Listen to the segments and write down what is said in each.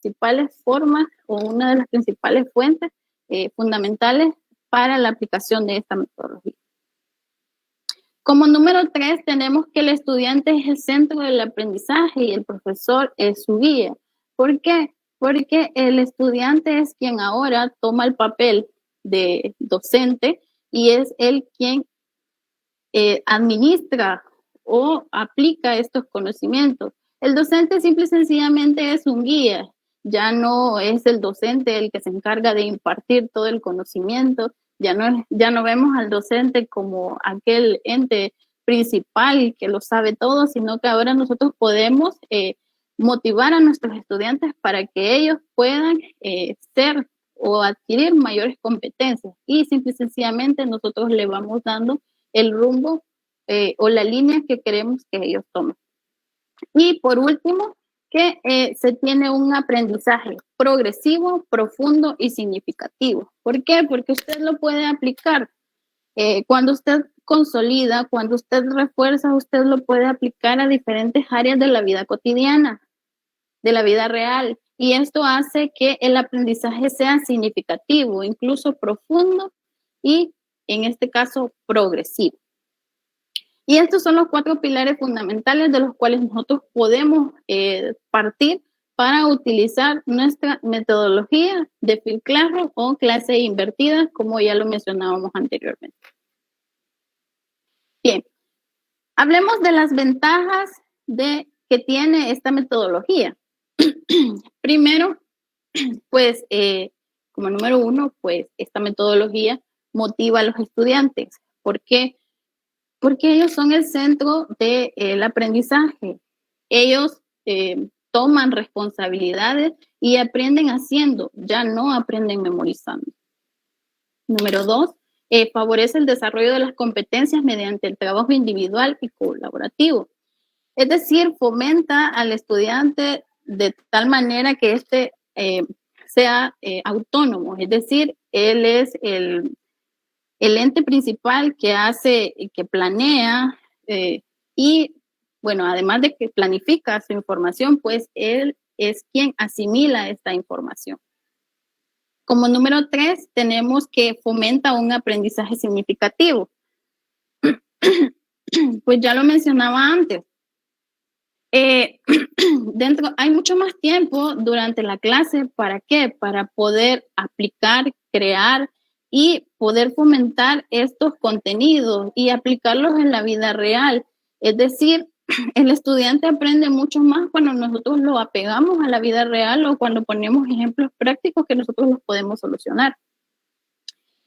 principales formas o una de las principales fuentes fundamentales para la aplicación de esta metodología. Como número 3, tenemos que el estudiante es el centro del aprendizaje y el profesor es su guía. ¿Por qué? Porque el estudiante es quien ahora toma el papel de docente y es él quien administra o aplica estos conocimientos. El docente simple y sencillamente es un guía, ya no es el docente el que se encarga de impartir todo el conocimiento, ya no vemos al docente como aquel ente principal que lo sabe todo, sino que ahora nosotros podemos motivar a nuestros estudiantes para que ellos puedan ser o adquirir mayores competencias y simple y sencillamente nosotros le vamos dando el rumbo o la línea que queremos que ellos tomen. Y por último, que se tiene un aprendizaje progresivo, profundo y significativo. ¿Por qué? Porque usted lo puede aplicar. Cuando usted consolida, cuando usted refuerza, usted lo puede aplicar a diferentes áreas de la vida cotidiana, de la vida real. Y esto hace que el aprendizaje sea significativo, incluso profundo y, en este caso, progresivo. Y estos son los 4 pilares fundamentales de los cuales nosotros podemos partir para utilizar nuestra metodología de Fil Classroom o clase invertida, como ya lo mencionábamos anteriormente. Bien, hablemos de las ventajas que tiene esta metodología. Primero, pues, como número 1, pues esta metodología motiva a los estudiantes. ¿Por qué? Porque ellos son el centro del aprendizaje. Ellos toman responsabilidades y aprenden haciendo, ya no aprenden memorizando. Número 2, favorece el desarrollo de las competencias mediante el trabajo individual y colaborativo. Es decir, fomenta al estudiante de tal manera que éste sea autónomo, es decir, él es el ente principal que hace, que planea y, bueno, además de que planifica su información, pues él es quien asimila esta información. Como número 3, tenemos que fomenta un aprendizaje significativo. Pues ya lo mencionaba antes. Hay mucho más tiempo durante la clase. ¿Para qué? Para poder aplicar, crear y poder fomentar estos contenidos y aplicarlos en la vida real. Es decir, el estudiante aprende mucho más cuando nosotros lo apegamos a la vida real o cuando ponemos ejemplos prácticos que nosotros los podemos solucionar.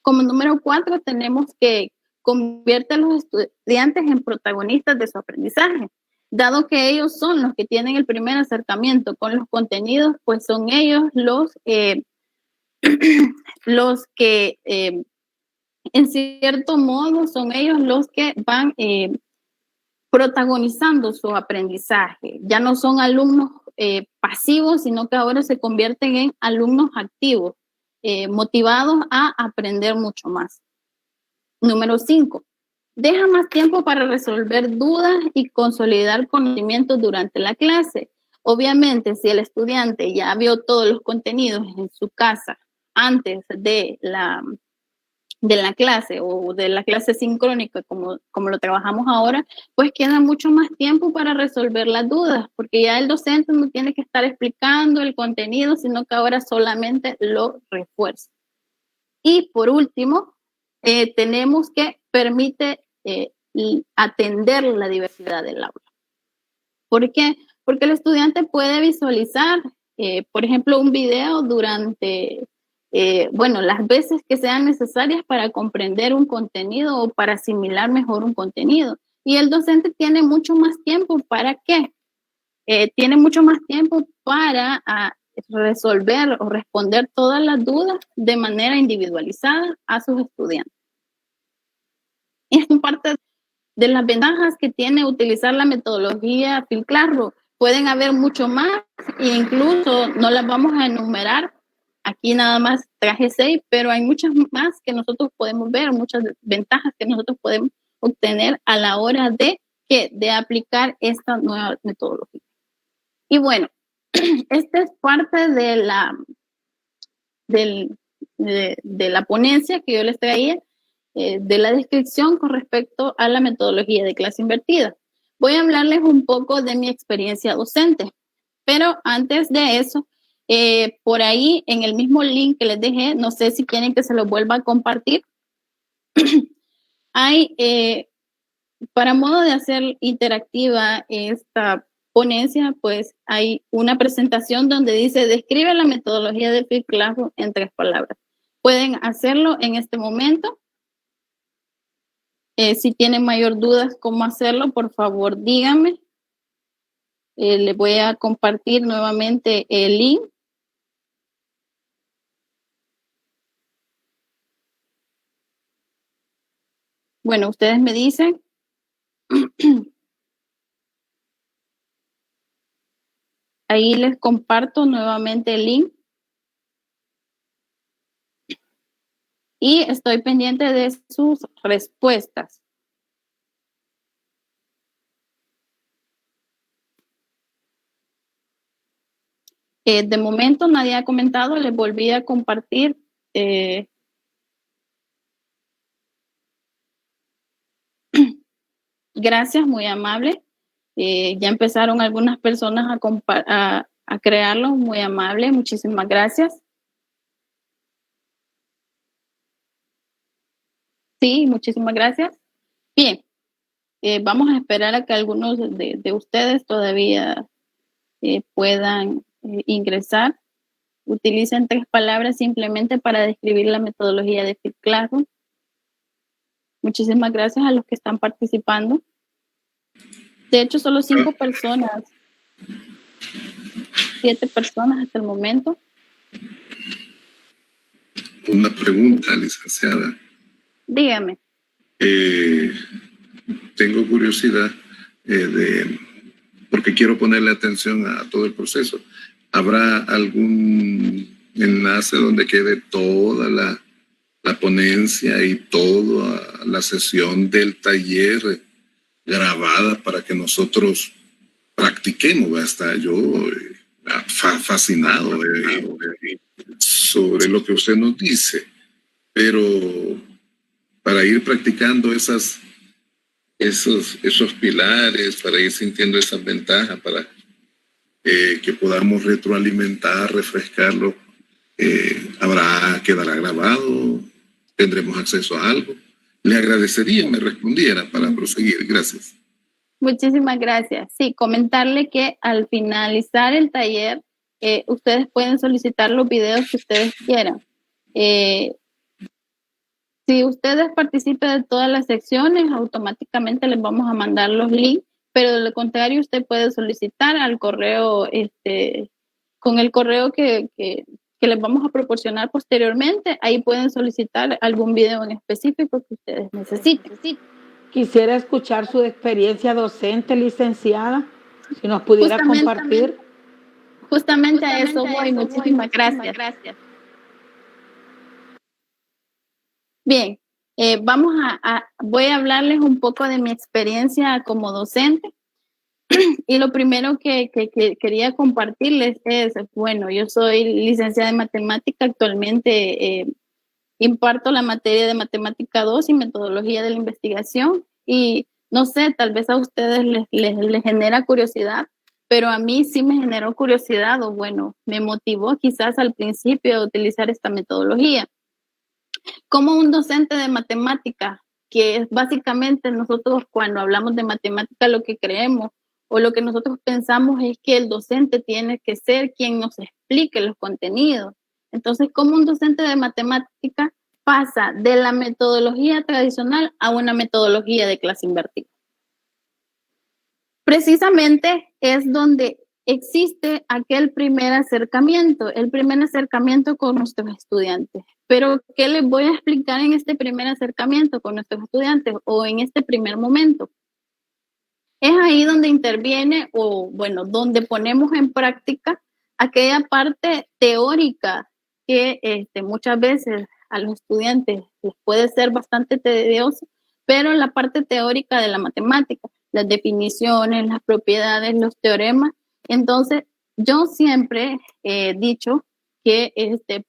Como número 4, tenemos que convierte a los estudiantes en protagonistas de su aprendizaje. Dado que ellos son los que tienen el primer acercamiento con los contenidos, pues son ellos los que, en cierto modo, son ellos los que van protagonizando su aprendizaje. Ya no son alumnos pasivos, sino que ahora se convierten en alumnos activos, motivados a aprender mucho más. Número 5. Deja más tiempo para resolver dudas y consolidar conocimientos durante la clase. Obviamente, si el estudiante ya vio todos los contenidos en su casa antes de la clase o de la clase sincrónica, como lo trabajamos ahora, pues queda mucho más tiempo para resolver las dudas, porque ya el docente no tiene que estar explicando el contenido, sino que ahora solamente lo refuerza. Y por último, tenemos que permite atender la diversidad del aula. ¿Por qué? Porque el estudiante puede visualizar, por ejemplo, un video durante, las veces que sean necesarias para comprender un contenido o para asimilar mejor un contenido. Y el docente tiene mucho más tiempo. ¿Para qué? Tiene mucho más tiempo para resolver o responder todas las dudas de manera individualizada a sus estudiantes. Es parte de las ventajas que tiene utilizar la metodología Fil Classroom. Pueden haber mucho más e incluso no las vamos a enumerar. Aquí nada más traje 6, pero hay muchas más que nosotros podemos ver, muchas ventajas que nosotros podemos obtener a la hora de aplicar esta nueva metodología. Y bueno, Esta es parte de la ponencia que yo les traía, de la descripción con respecto a la metodología de clase invertida. Voy a hablarles un poco de mi experiencia docente, pero antes de eso, por ahí en el mismo link que les dejé, no sé si quieren que se lo vuelva a compartir, hay, para modo de hacer interactiva esta ponencia, pues hay una presentación donde dice, describe la metodología de Flip Classroom en 3 palabras. Pueden hacerlo en este momento. Si tienen mayor dudas cómo hacerlo, por favor díganme. Les voy a compartir nuevamente el link. Bueno, ustedes me dicen. Ahí les comparto nuevamente el link. Y estoy pendiente de sus respuestas. De momento nadie ha comentado, les volví a compartir. Gracias, muy amable. Ya empezaron algunas personas a crearlo, muy amable, muchísimas gracias. Sí, muchísimas gracias. Bien, vamos a esperar a que algunos de ustedes todavía puedan ingresar. Utilicen 3 palabras simplemente para describir la metodología de Flip Classroom. Muchísimas gracias a los que están participando. De hecho, solo 5 personas, 7 personas hasta el momento. Una pregunta, licenciada. Dígame. Tengo curiosidad porque quiero ponerle atención a todo el proceso. ¿Habrá algún enlace donde quede toda la ponencia y toda la sesión del taller grabada para que nosotros practiquemos? Hasta yo fascinado sobre lo que usted nos dice, pero para ir practicando esos pilares, para ir sintiendo esas ventajas, para que podamos retroalimentar, refrescarlo, quedará grabado, tendremos acceso a algo. Le agradecería me respondiera para proseguir. Gracias. Muchísimas gracias. Sí, comentarle que al finalizar el taller, ustedes pueden solicitar los videos que ustedes quieran. Si ustedes participan de todas las secciones, automáticamente les vamos a mandar los links, pero de lo contrario, usted puede solicitar al correo, con el correo que les vamos a proporcionar posteriormente. Ahí pueden solicitar algún video en específico que ustedes necesiten. Quisiera escuchar su experiencia docente, licenciada, si nos pudiera compartir. Justamente a eso voy. Muchísimas gracias. Bien, voy a hablarles un poco de mi experiencia como docente. Y lo primero que quería compartirles es, bueno, yo soy licenciada en matemática, actualmente imparto la materia de matemática 2 y metodología de la investigación, y no sé, tal vez a ustedes les genera curiosidad, pero a mí sí me generó curiosidad, o bueno, me motivó quizás al principio a utilizar esta metodología. Como un docente de matemática, que es básicamente nosotros cuando hablamos de matemática lo que creemos o lo que nosotros pensamos es que el docente tiene que ser quien nos explique los contenidos. Entonces, como un docente de matemática pasa de la metodología tradicional a una metodología de clase invertida. Precisamente es donde existe aquel primer acercamiento, el primer acercamiento con nuestros estudiantes. Pero, ¿qué les voy a explicar en este primer acercamiento con nuestros estudiantes o en este primer momento? Es ahí donde interviene, o bueno, donde ponemos en práctica aquella parte teórica que muchas veces a los estudiantes les puede ser bastante tedioso, pero la parte teórica de la matemática, las definiciones, las propiedades, los teoremas. Entonces, yo siempre he dicho que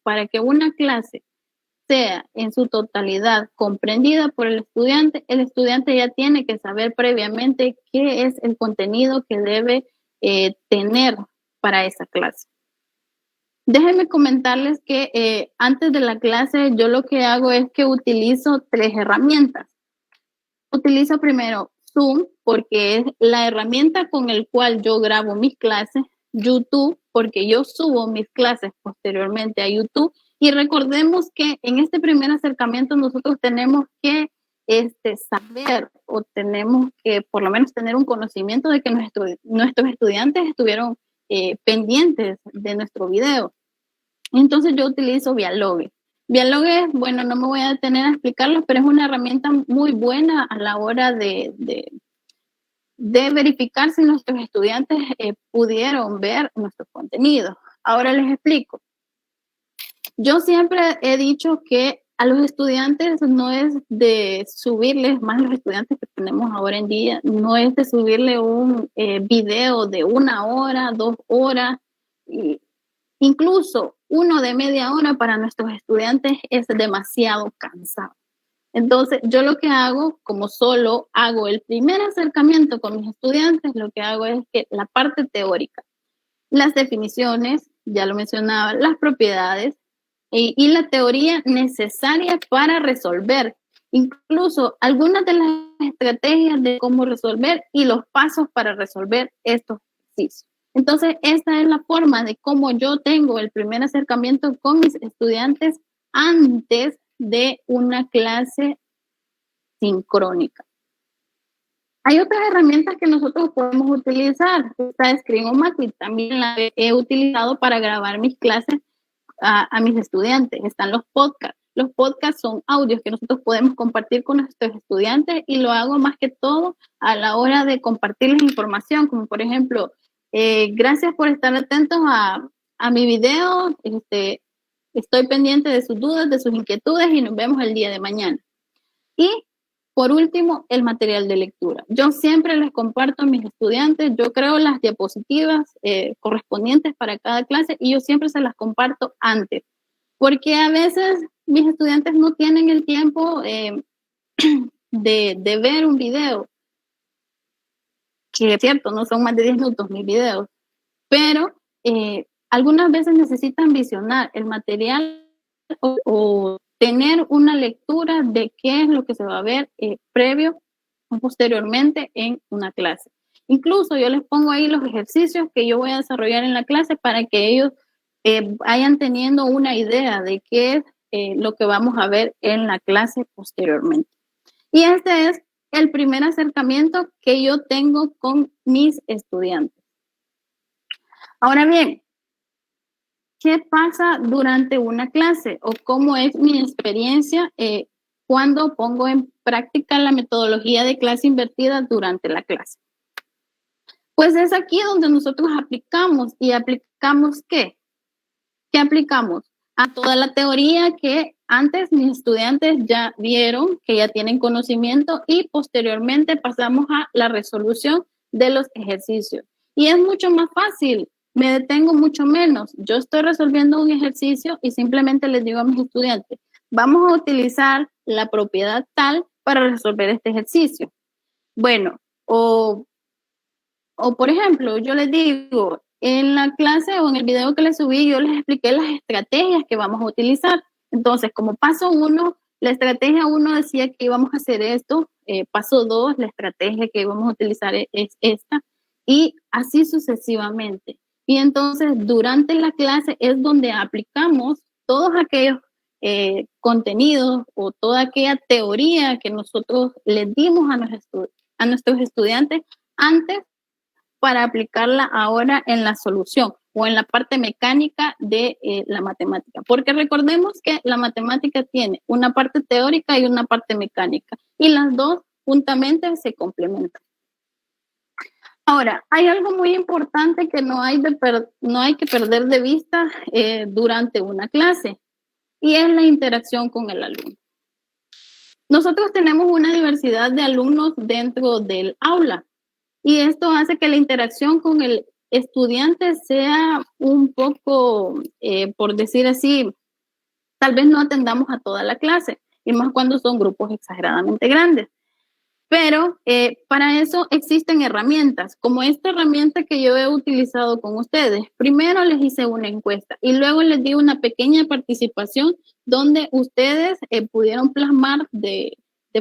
para que una clase sea en su totalidad comprendida por el estudiante ya tiene que saber previamente qué es el contenido que debe tener para esa clase. Déjenme comentarles que antes de la clase yo lo que hago es que utilizo 3 herramientas. Utilizo primero Zoom, porque es la herramienta con la cual yo grabo mis clases, YouTube, porque yo subo mis clases posteriormente a YouTube. Y recordemos que en este primer acercamiento nosotros tenemos que saber o tenemos que por lo menos tener un conocimiento de que nuestros estudiantes estuvieron pendientes de nuestro video. Entonces yo utilizo Dialogue. Dialogue, bueno, no me voy a detener a explicarlo, pero es una herramienta muy buena a la hora de verificar si nuestros estudiantes pudieron ver nuestro contenido. Ahora les explico. Yo siempre he dicho que a los estudiantes no es de subirles, más los estudiantes que tenemos ahora en día, no es de subirle un video de 1 hora, 2 horas, incluso uno de media hora para nuestros estudiantes es demasiado cansado. Entonces, yo lo que hago, como solo hago el primer acercamiento con mis estudiantes, lo que hago es que la parte teórica, las definiciones, ya lo mencionaba, las propiedades y la teoría necesaria para resolver, incluso algunas de las estrategias de cómo resolver y los pasos para resolver estos ejercicios. Entonces, esta es la forma de cómo yo tengo el primer acercamiento con mis estudiantes antes de una clase sincrónica. Hay otras herramientas que nosotros podemos utilizar. Está Screenomatic, también la he utilizado para grabar mis clases a mis estudiantes. Están los podcasts. Los podcasts son audios que nosotros podemos compartir con nuestros estudiantes y lo hago más que todo a la hora de compartirles información, como por ejemplo, gracias por estar atentos a mi video, estoy pendiente de sus dudas, de sus inquietudes y nos vemos el día de mañana. Y por último, el material de lectura. Yo siempre les comparto a mis estudiantes, yo creo las diapositivas correspondientes para cada clase y yo siempre se las comparto antes, porque a veces mis estudiantes no tienen el tiempo de ver un video, que es cierto, no son más de 10 minutos mis videos, pero algunas veces necesitan visionar el material o tener una lectura de qué es lo que se va a ver previo o posteriormente en una clase. Incluso yo les pongo ahí los ejercicios que yo voy a desarrollar en la clase para que ellos vayan teniendo una idea de qué es lo que vamos a ver en la clase posteriormente. Y este es el primer acercamiento que yo tengo con mis estudiantes. Ahora bien, ¿qué pasa durante una clase o cómo es mi experiencia cuando pongo en práctica la metodología de clase invertida durante la clase? Pues es aquí donde nosotros aplicamos. ¿Y aplicamos qué? ¿Qué aplicamos? A toda la teoría que antes mis estudiantes ya vieron, que ya tienen conocimiento y posteriormente pasamos a la resolución de los ejercicios. Y es mucho más fácil. Me detengo mucho menos. Yo estoy resolviendo un ejercicio y simplemente les digo a mis estudiantes, vamos a utilizar la propiedad tal para resolver este ejercicio. Bueno, o por ejemplo, yo les digo, en la clase o en el video que les subí, yo les expliqué las estrategias que vamos a utilizar. Entonces, como paso 1, la estrategia 1 decía que íbamos a hacer esto. Paso 2, la estrategia que vamos a utilizar es esta. Y así sucesivamente. Y entonces, durante la clase es donde aplicamos todos aquellos contenidos o toda aquella teoría que nosotros les dimos a nuestros estudiantes antes para aplicarla ahora en la solución o en la parte mecánica de la matemática. Porque recordemos que la matemática tiene una parte teórica y una parte mecánica y las dos juntamente se complementan. Ahora, hay algo muy importante que no hay que perder de vista durante una clase y es la interacción con el alumno. Nosotros tenemos una diversidad de alumnos dentro del aula y esto hace que la interacción con el estudiante sea un poco, por decir así, tal vez no atendamos a toda la clase, y más cuando son grupos exageradamente grandes. Pero para eso existen herramientas, como esta herramienta que yo he utilizado con ustedes. Primero les hice una encuesta y luego les di una pequeña participación donde ustedes pudieron plasmar de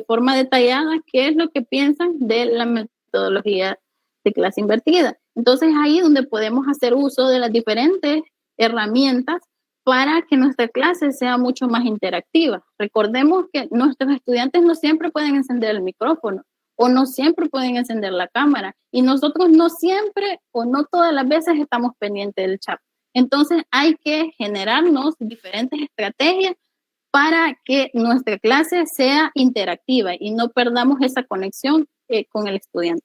forma detallada qué es lo que piensan de la metodología de clase invertida. Entonces ahí es donde podemos hacer uso de las diferentes herramientas para que nuestra clase sea mucho más interactiva. Recordemos que nuestros estudiantes no siempre pueden encender el micrófono o no siempre pueden encender la cámara y nosotros no siempre o no todas las veces estamos pendientes del chat. Entonces hay que generarnos diferentes estrategias para que nuestra clase sea interactiva y no perdamos esa conexión con el estudiante.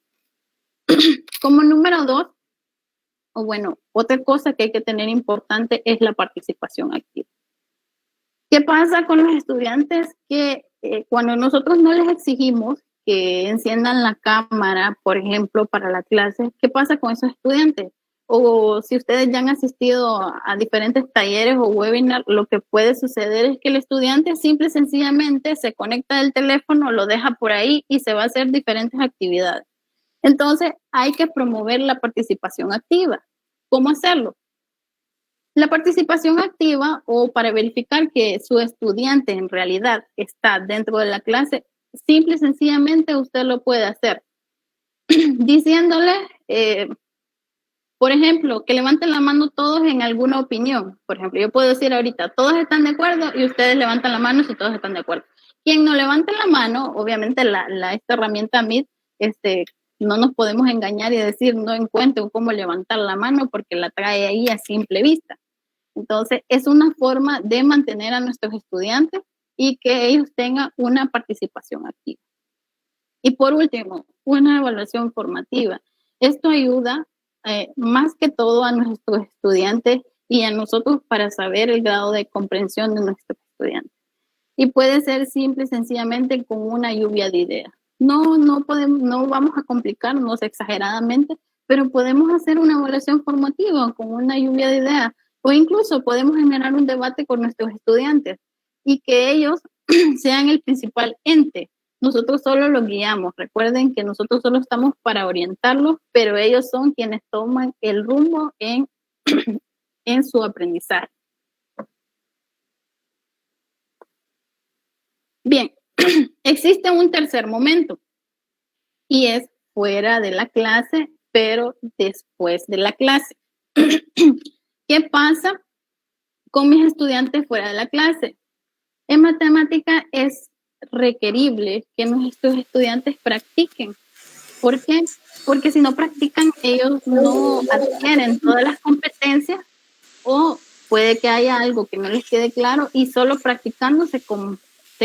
Como número 2, o bueno, otra cosa que hay que tener importante es la participación activa. ¿Qué pasa con los estudiantes que cuando nosotros no les exigimos que enciendan la cámara, por ejemplo, para la clase, qué pasa con esos estudiantes? O si ustedes ya han asistido a diferentes talleres o webinars, lo que puede suceder es que el estudiante simple y sencillamente se conecta del teléfono, lo deja por ahí y se va a hacer diferentes actividades. Entonces, hay que promover la participación activa. ¿Cómo hacerlo? La participación activa o para verificar que su estudiante en realidad está dentro de la clase, simple y sencillamente usted lo puede hacer diciéndole, por ejemplo, que levanten la mano todos en alguna opinión. Por ejemplo, yo puedo decir ahorita, todos están de acuerdo y ustedes levantan la mano si todos están de acuerdo. Quien no levante la mano, obviamente esta herramienta Meet, no nos podemos engañar y decir no encuentro cómo levantar la mano porque la trae ahí a simple vista. Entonces, es una forma de mantener a nuestros estudiantes y que ellos tengan una participación activa. Y por último, una evaluación formativa. Esto ayuda más que todo a nuestros estudiantes y a nosotros para saber el grado de comprensión de nuestros estudiantes. Y puede ser simple y sencillamente con una lluvia de ideas. No vamos a complicarnos exageradamente, pero podemos hacer una evaluación formativa con una lluvia de ideas o incluso podemos generar un debate con nuestros estudiantes y que ellos sean el principal ente. Nosotros solo los guiamos. Recuerden que nosotros solo estamos para orientarlos, pero ellos son quienes toman el rumbo en su aprendizaje. Bien, existe un tercer momento y es fuera de la clase, pero después de la clase. ¿Qué pasa con mis estudiantes fuera de la clase? En matemática es requerible que nuestros estudiantes practiquen. ¿Por qué? Porque si no practican, ellos no adquieren todas las competencias o puede que haya algo que no les quede claro y solo practicando se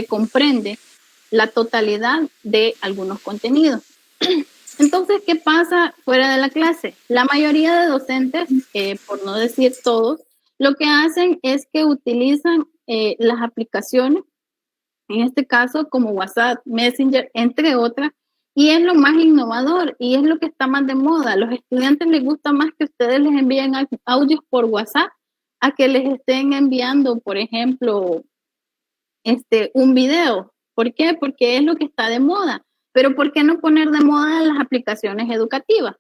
comprende la totalidad de algunos contenidos. Entonces, ¿qué pasa fuera de la clase? La mayoría de docentes, por no decir todos, lo que hacen es que utilizan las aplicaciones, en este caso como WhatsApp, Messenger, entre otras, y es lo más innovador y es lo que está más de moda. A los estudiantes les gusta más que ustedes les envíen audios por WhatsApp a que les estén enviando, por ejemplo, un video. ¿Por qué? Porque es lo que está de moda. Pero ¿por qué no poner de moda las aplicaciones educativas?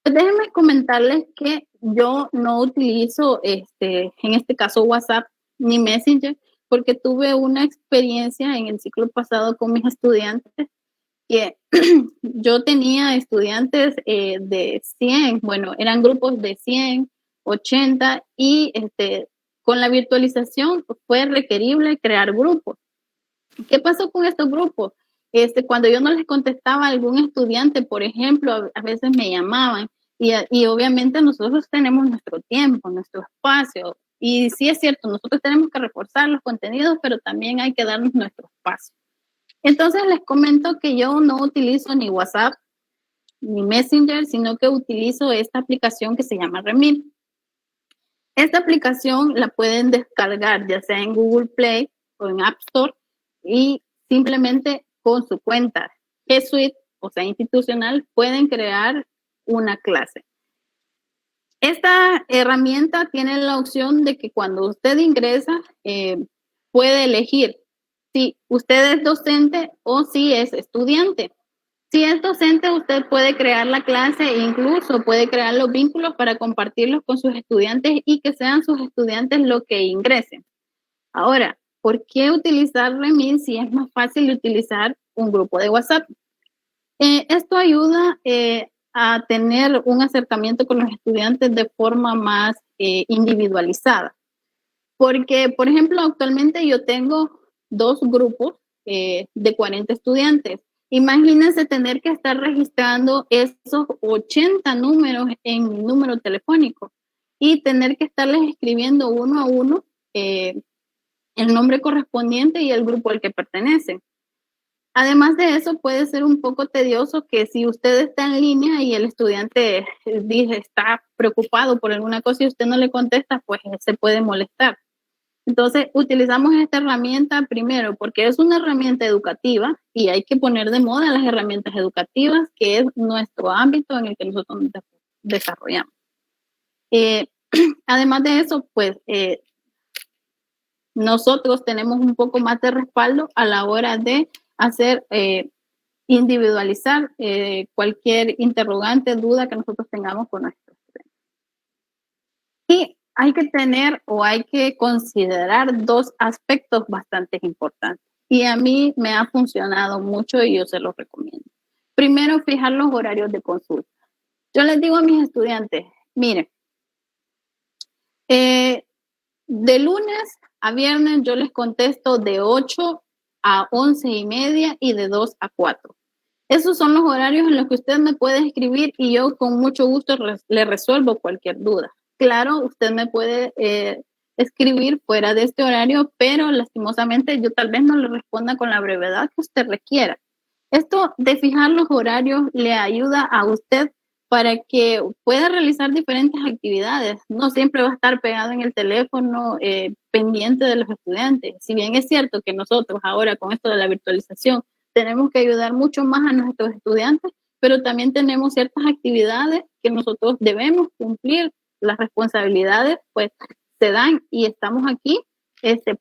Pues déjenme comentarles que yo no utilizo, en este caso, WhatsApp ni Messenger, porque tuve una experiencia en el ciclo pasado con mis estudiantes que yo tenía estudiantes de 100, bueno, eran grupos de 100, 80 y con la virtualización fue requerible crear grupos. ¿Qué pasó con estos grupos? Cuando yo no les contestaba a algún estudiante, por ejemplo, a veces me llamaban y obviamente nosotros tenemos nuestro tiempo, nuestro espacio. Y sí es cierto, nosotros tenemos que reforzar los contenidos, pero también hay que darnos nuestro espacio. Entonces les comento que yo no utilizo ni WhatsApp ni Messenger, sino que utilizo esta aplicación que se llama Remil. Esta aplicación la pueden descargar ya sea en Google Play o en App Store y simplemente con su cuenta G Suite, o sea, institucional, pueden crear una clase. Esta herramienta tiene la opción de que cuando usted ingresa, puede elegir si usted es docente o si es estudiante. Si es docente, usted puede crear la clase e incluso puede crear los vínculos para compartirlos con sus estudiantes y que sean sus estudiantes los que ingresen. Ahora, ¿por qué utilizar Remix si es más fácil utilizar un grupo de WhatsApp? Esto ayuda a tener un acercamiento con los estudiantes de forma más individualizada. Porque, por ejemplo, actualmente yo tengo 2 grupos de 40 estudiantes. Imagínense tener que estar registrando esos 80 números en mi número telefónico y tener que estarles escribiendo uno a uno el nombre correspondiente y el grupo al que pertenecen. Además de eso, puede ser un poco tedioso que si usted está en línea y el estudiante está preocupado por alguna cosa y usted no le contesta, pues se puede molestar. Entonces, utilizamos esta herramienta primero porque es una herramienta educativa y hay que poner de moda las herramientas educativas, que es nuestro ámbito en el que nosotros nos desarrollamos. Además de eso, pues nosotros tenemos un poco más de respaldo a la hora de hacer individualizar cualquier interrogante, duda que nosotros tengamos con nuestros estudiantes. Y hay que tener o hay que considerar 2 aspectos bastante importantes. Y a mí me ha funcionado mucho y yo se los recomiendo. Primero, fijar los horarios de consulta. Yo les digo a mis estudiantes, miren, de lunes a viernes yo les contesto de 8 a 11:30 y de 2 a 4. Esos son los horarios en los que usted me puede escribir y yo con mucho gusto le resuelvo cualquier duda. Claro, usted me puede escribir fuera de este horario, pero lastimosamente yo tal vez no le responda con la brevedad que usted requiera. Esto de fijar los horarios le ayuda a usted para que pueda realizar diferentes actividades. No siempre va a estar pegado en el teléfono pendiente de los estudiantes. Si bien es cierto que nosotros ahora con esto de la virtualización tenemos que ayudar mucho más a nuestros estudiantes, pero también tenemos ciertas actividades que nosotros debemos cumplir. Las responsabilidades pues se dan y estamos aquí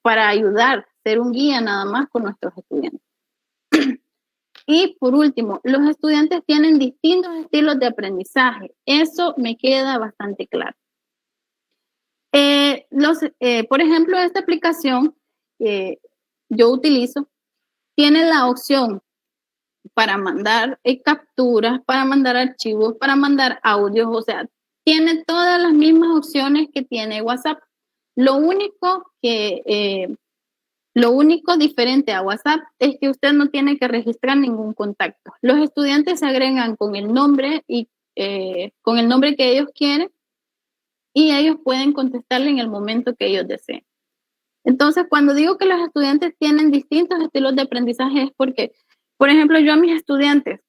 para ayudar, ser un guía nada más con nuestros estudiantes. Y por último, los estudiantes tienen distintos estilos de aprendizaje. Eso me queda bastante claro. Por ejemplo, esta aplicación que yo utilizo tiene la opción para mandar capturas, para mandar archivos, para mandar audios, o sea, tiene todas las mismas opciones que tiene WhatsApp. Lo único diferente a WhatsApp es que usted no tiene que registrar ningún contacto. Los estudiantes se agregan con el nombre y con el nombre que ellos quieren y ellos pueden contestarle en el momento que ellos deseen. Entonces, cuando digo que los estudiantes tienen distintos estilos de aprendizaje es porque, por ejemplo, yo a mis estudiantes,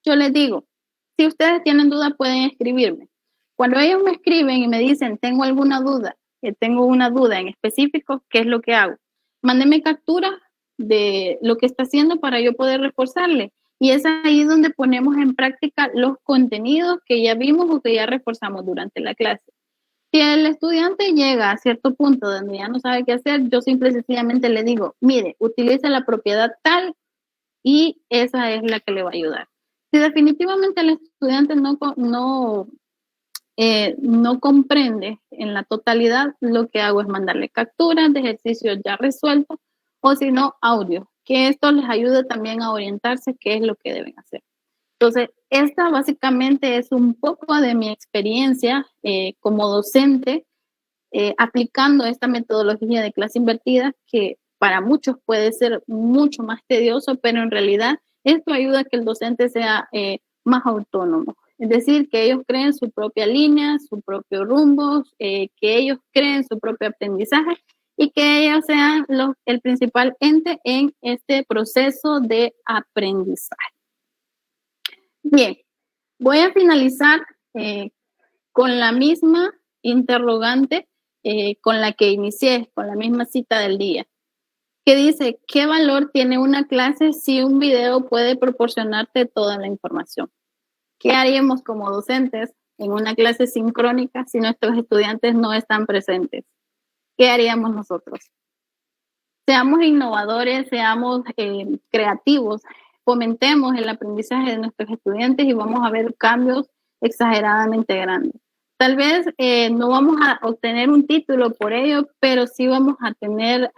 yo les digo, si ustedes tienen duda pueden escribirme. Cuando ellos me escriben y me dicen, tengo alguna duda, tengo una duda en específico, ¿qué es lo que hago? Mándeme captura de lo que está haciendo para yo poder reforzarle. Y es ahí donde ponemos en práctica los contenidos que ya vimos o que ya reforzamos durante la clase. Si el estudiante llega a cierto punto donde ya no sabe qué hacer, yo simple y sencillamente le digo, mire, utilice la propiedad tal y esa es la que le va a ayudar. Si definitivamente el estudiante no comprende en la totalidad, lo que hago es mandarle capturas de ejercicios ya resueltos o si no, audio, que esto les ayude también a orientarse qué es lo que deben hacer. Entonces, esta básicamente es un poco de mi experiencia como docente aplicando esta metodología de clase invertida que para muchos puede ser mucho más tedioso, pero en realidad esto ayuda a que el docente sea más autónomo. Es decir, que ellos creen su propia línea, su propio rumbo, que ellos creen su propio aprendizaje y que ellos sean el principal ente en este proceso de aprendizaje. Bien, voy a finalizar con la misma interrogante con la que inicié, con la misma cita del día, que dice, ¿qué valor tiene una clase si un video puede proporcionarte toda la información? ¿Qué haríamos como docentes en una clase sincrónica si nuestros estudiantes no están presentes? ¿Qué haríamos nosotros? Seamos innovadores, seamos creativos, fomentemos el aprendizaje de nuestros estudiantes y vamos a ver cambios exageradamente grandes. Tal vez no vamos a obtener un título por ello, pero sí vamos a tener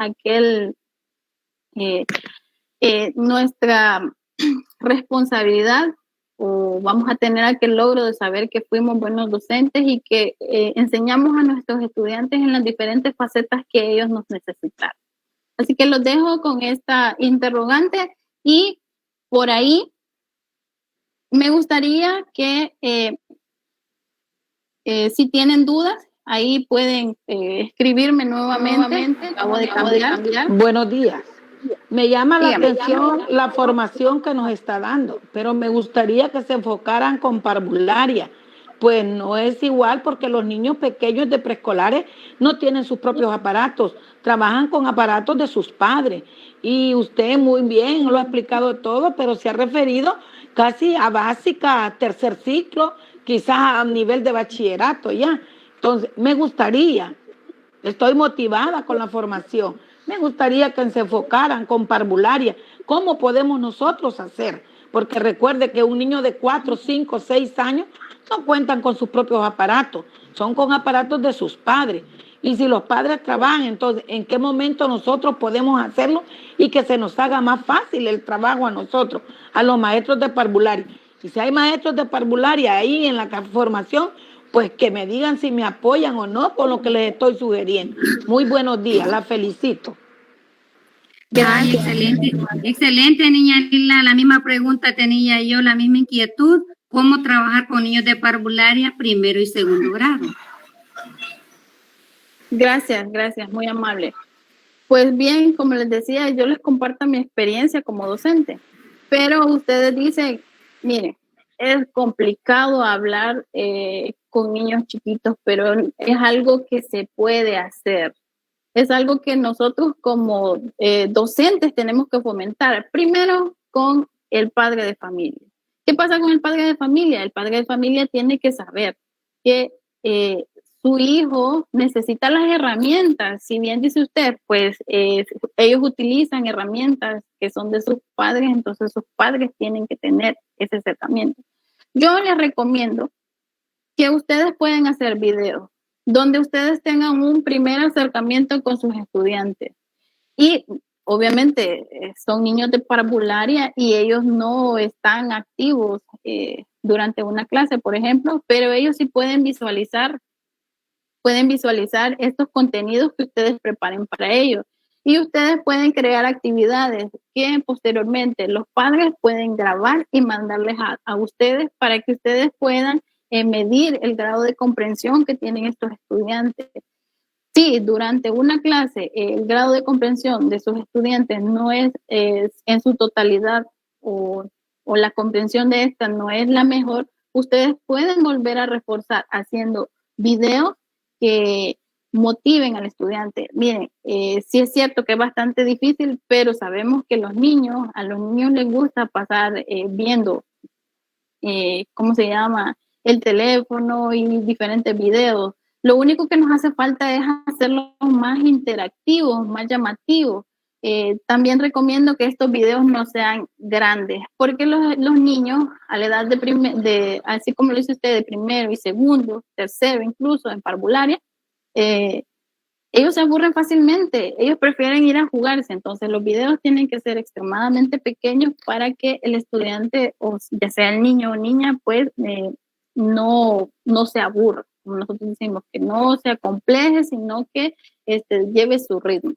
nuestra responsabilidad, o vamos a tener aquel logro de saber que fuimos buenos docentes y que enseñamos a nuestros estudiantes en las diferentes facetas que ellos nos necesitaron. Así que los dejo con esta interrogante y por ahí me gustaría que si tienen dudas, ahí pueden escribirme nuevamente. Acabo de cambiar. Buenos días. Me llama la atención la formación que nos está dando, pero me gustaría que se enfocaran con parvularia. Pues no es igual porque los niños pequeños de preescolares no tienen sus propios aparatos, trabajan con aparatos de sus padres. Y usted muy bien lo ha explicado todo, pero se ha referido casi a básica, tercer ciclo, quizás a nivel de bachillerato ya. Entonces, me gustaría, estoy motivada con la formación, me gustaría que se enfocaran con parvularia. ¿Cómo podemos nosotros hacer? Porque recuerde que un niño de 4, 5, 6 años no cuentan con sus propios aparatos, son con aparatos de sus padres. Y si los padres trabajan, entonces, ¿en qué momento nosotros podemos hacerlo y que se nos haga más fácil el trabajo a nosotros, a los maestros de parvularia? Y si hay maestros de parvularia ahí en la formación, pues que me digan si me apoyan o no con lo que les estoy sugiriendo. Muy buenos días, la felicito. Ay, excelente, excelente, niña Lila. La misma pregunta tenía yo, la misma inquietud. ¿Cómo trabajar con niños de parvularia primero y segundo grado? Gracias, muy amable. Pues bien, como les decía, yo les comparto mi experiencia como docente, pero ustedes dicen, miren, es complicado hablar con niños chiquitos, pero es algo que se puede hacer. Es algo que nosotros como docentes tenemos que fomentar. Primero con el padre de familia. ¿Qué pasa con el padre de familia? El padre de familia tiene que saber que su hijo necesita las herramientas. Si bien dice usted, pues ellos utilizan herramientas que son de sus padres, entonces sus padres tienen que tener ese acercamiento. Yo les recomiendo que ustedes pueden hacer videos donde ustedes tengan un primer acercamiento con sus estudiantes. Y obviamente son niños de parvularia y ellos no están activos durante una clase, por ejemplo, pero ellos sí pueden visualizar estos contenidos que ustedes preparen para ellos. Y ustedes pueden crear actividades que posteriormente los padres pueden grabar y mandarles a ustedes para que ustedes puedan medir el grado de comprensión que tienen estos estudiantes. Si durante una clase el grado de comprensión de sus estudiantes no es en su totalidad o la comprensión de esta no es la mejor, ustedes pueden volver a reforzar haciendo videos que motiven al estudiante. Miren, sí es cierto que es bastante difícil, pero sabemos que a los niños les gusta pasar viendo, ¿cómo se llama?, el teléfono y diferentes videos. Lo único que nos hace falta es hacerlos más interactivos, más llamativos. También recomiendo que estos videos no sean grandes, porque los niños a la edad así como lo dice usted, de primero y segundo, tercero, incluso en parvularia, ellos se aburren fácilmente, ellos prefieren ir a jugarse, entonces los videos tienen que ser extremadamente pequeños para que el estudiante, o ya sea el niño o niña, pues no se aburra, como nosotros decimos, que no se acompleje, sino que lleve su ritmo.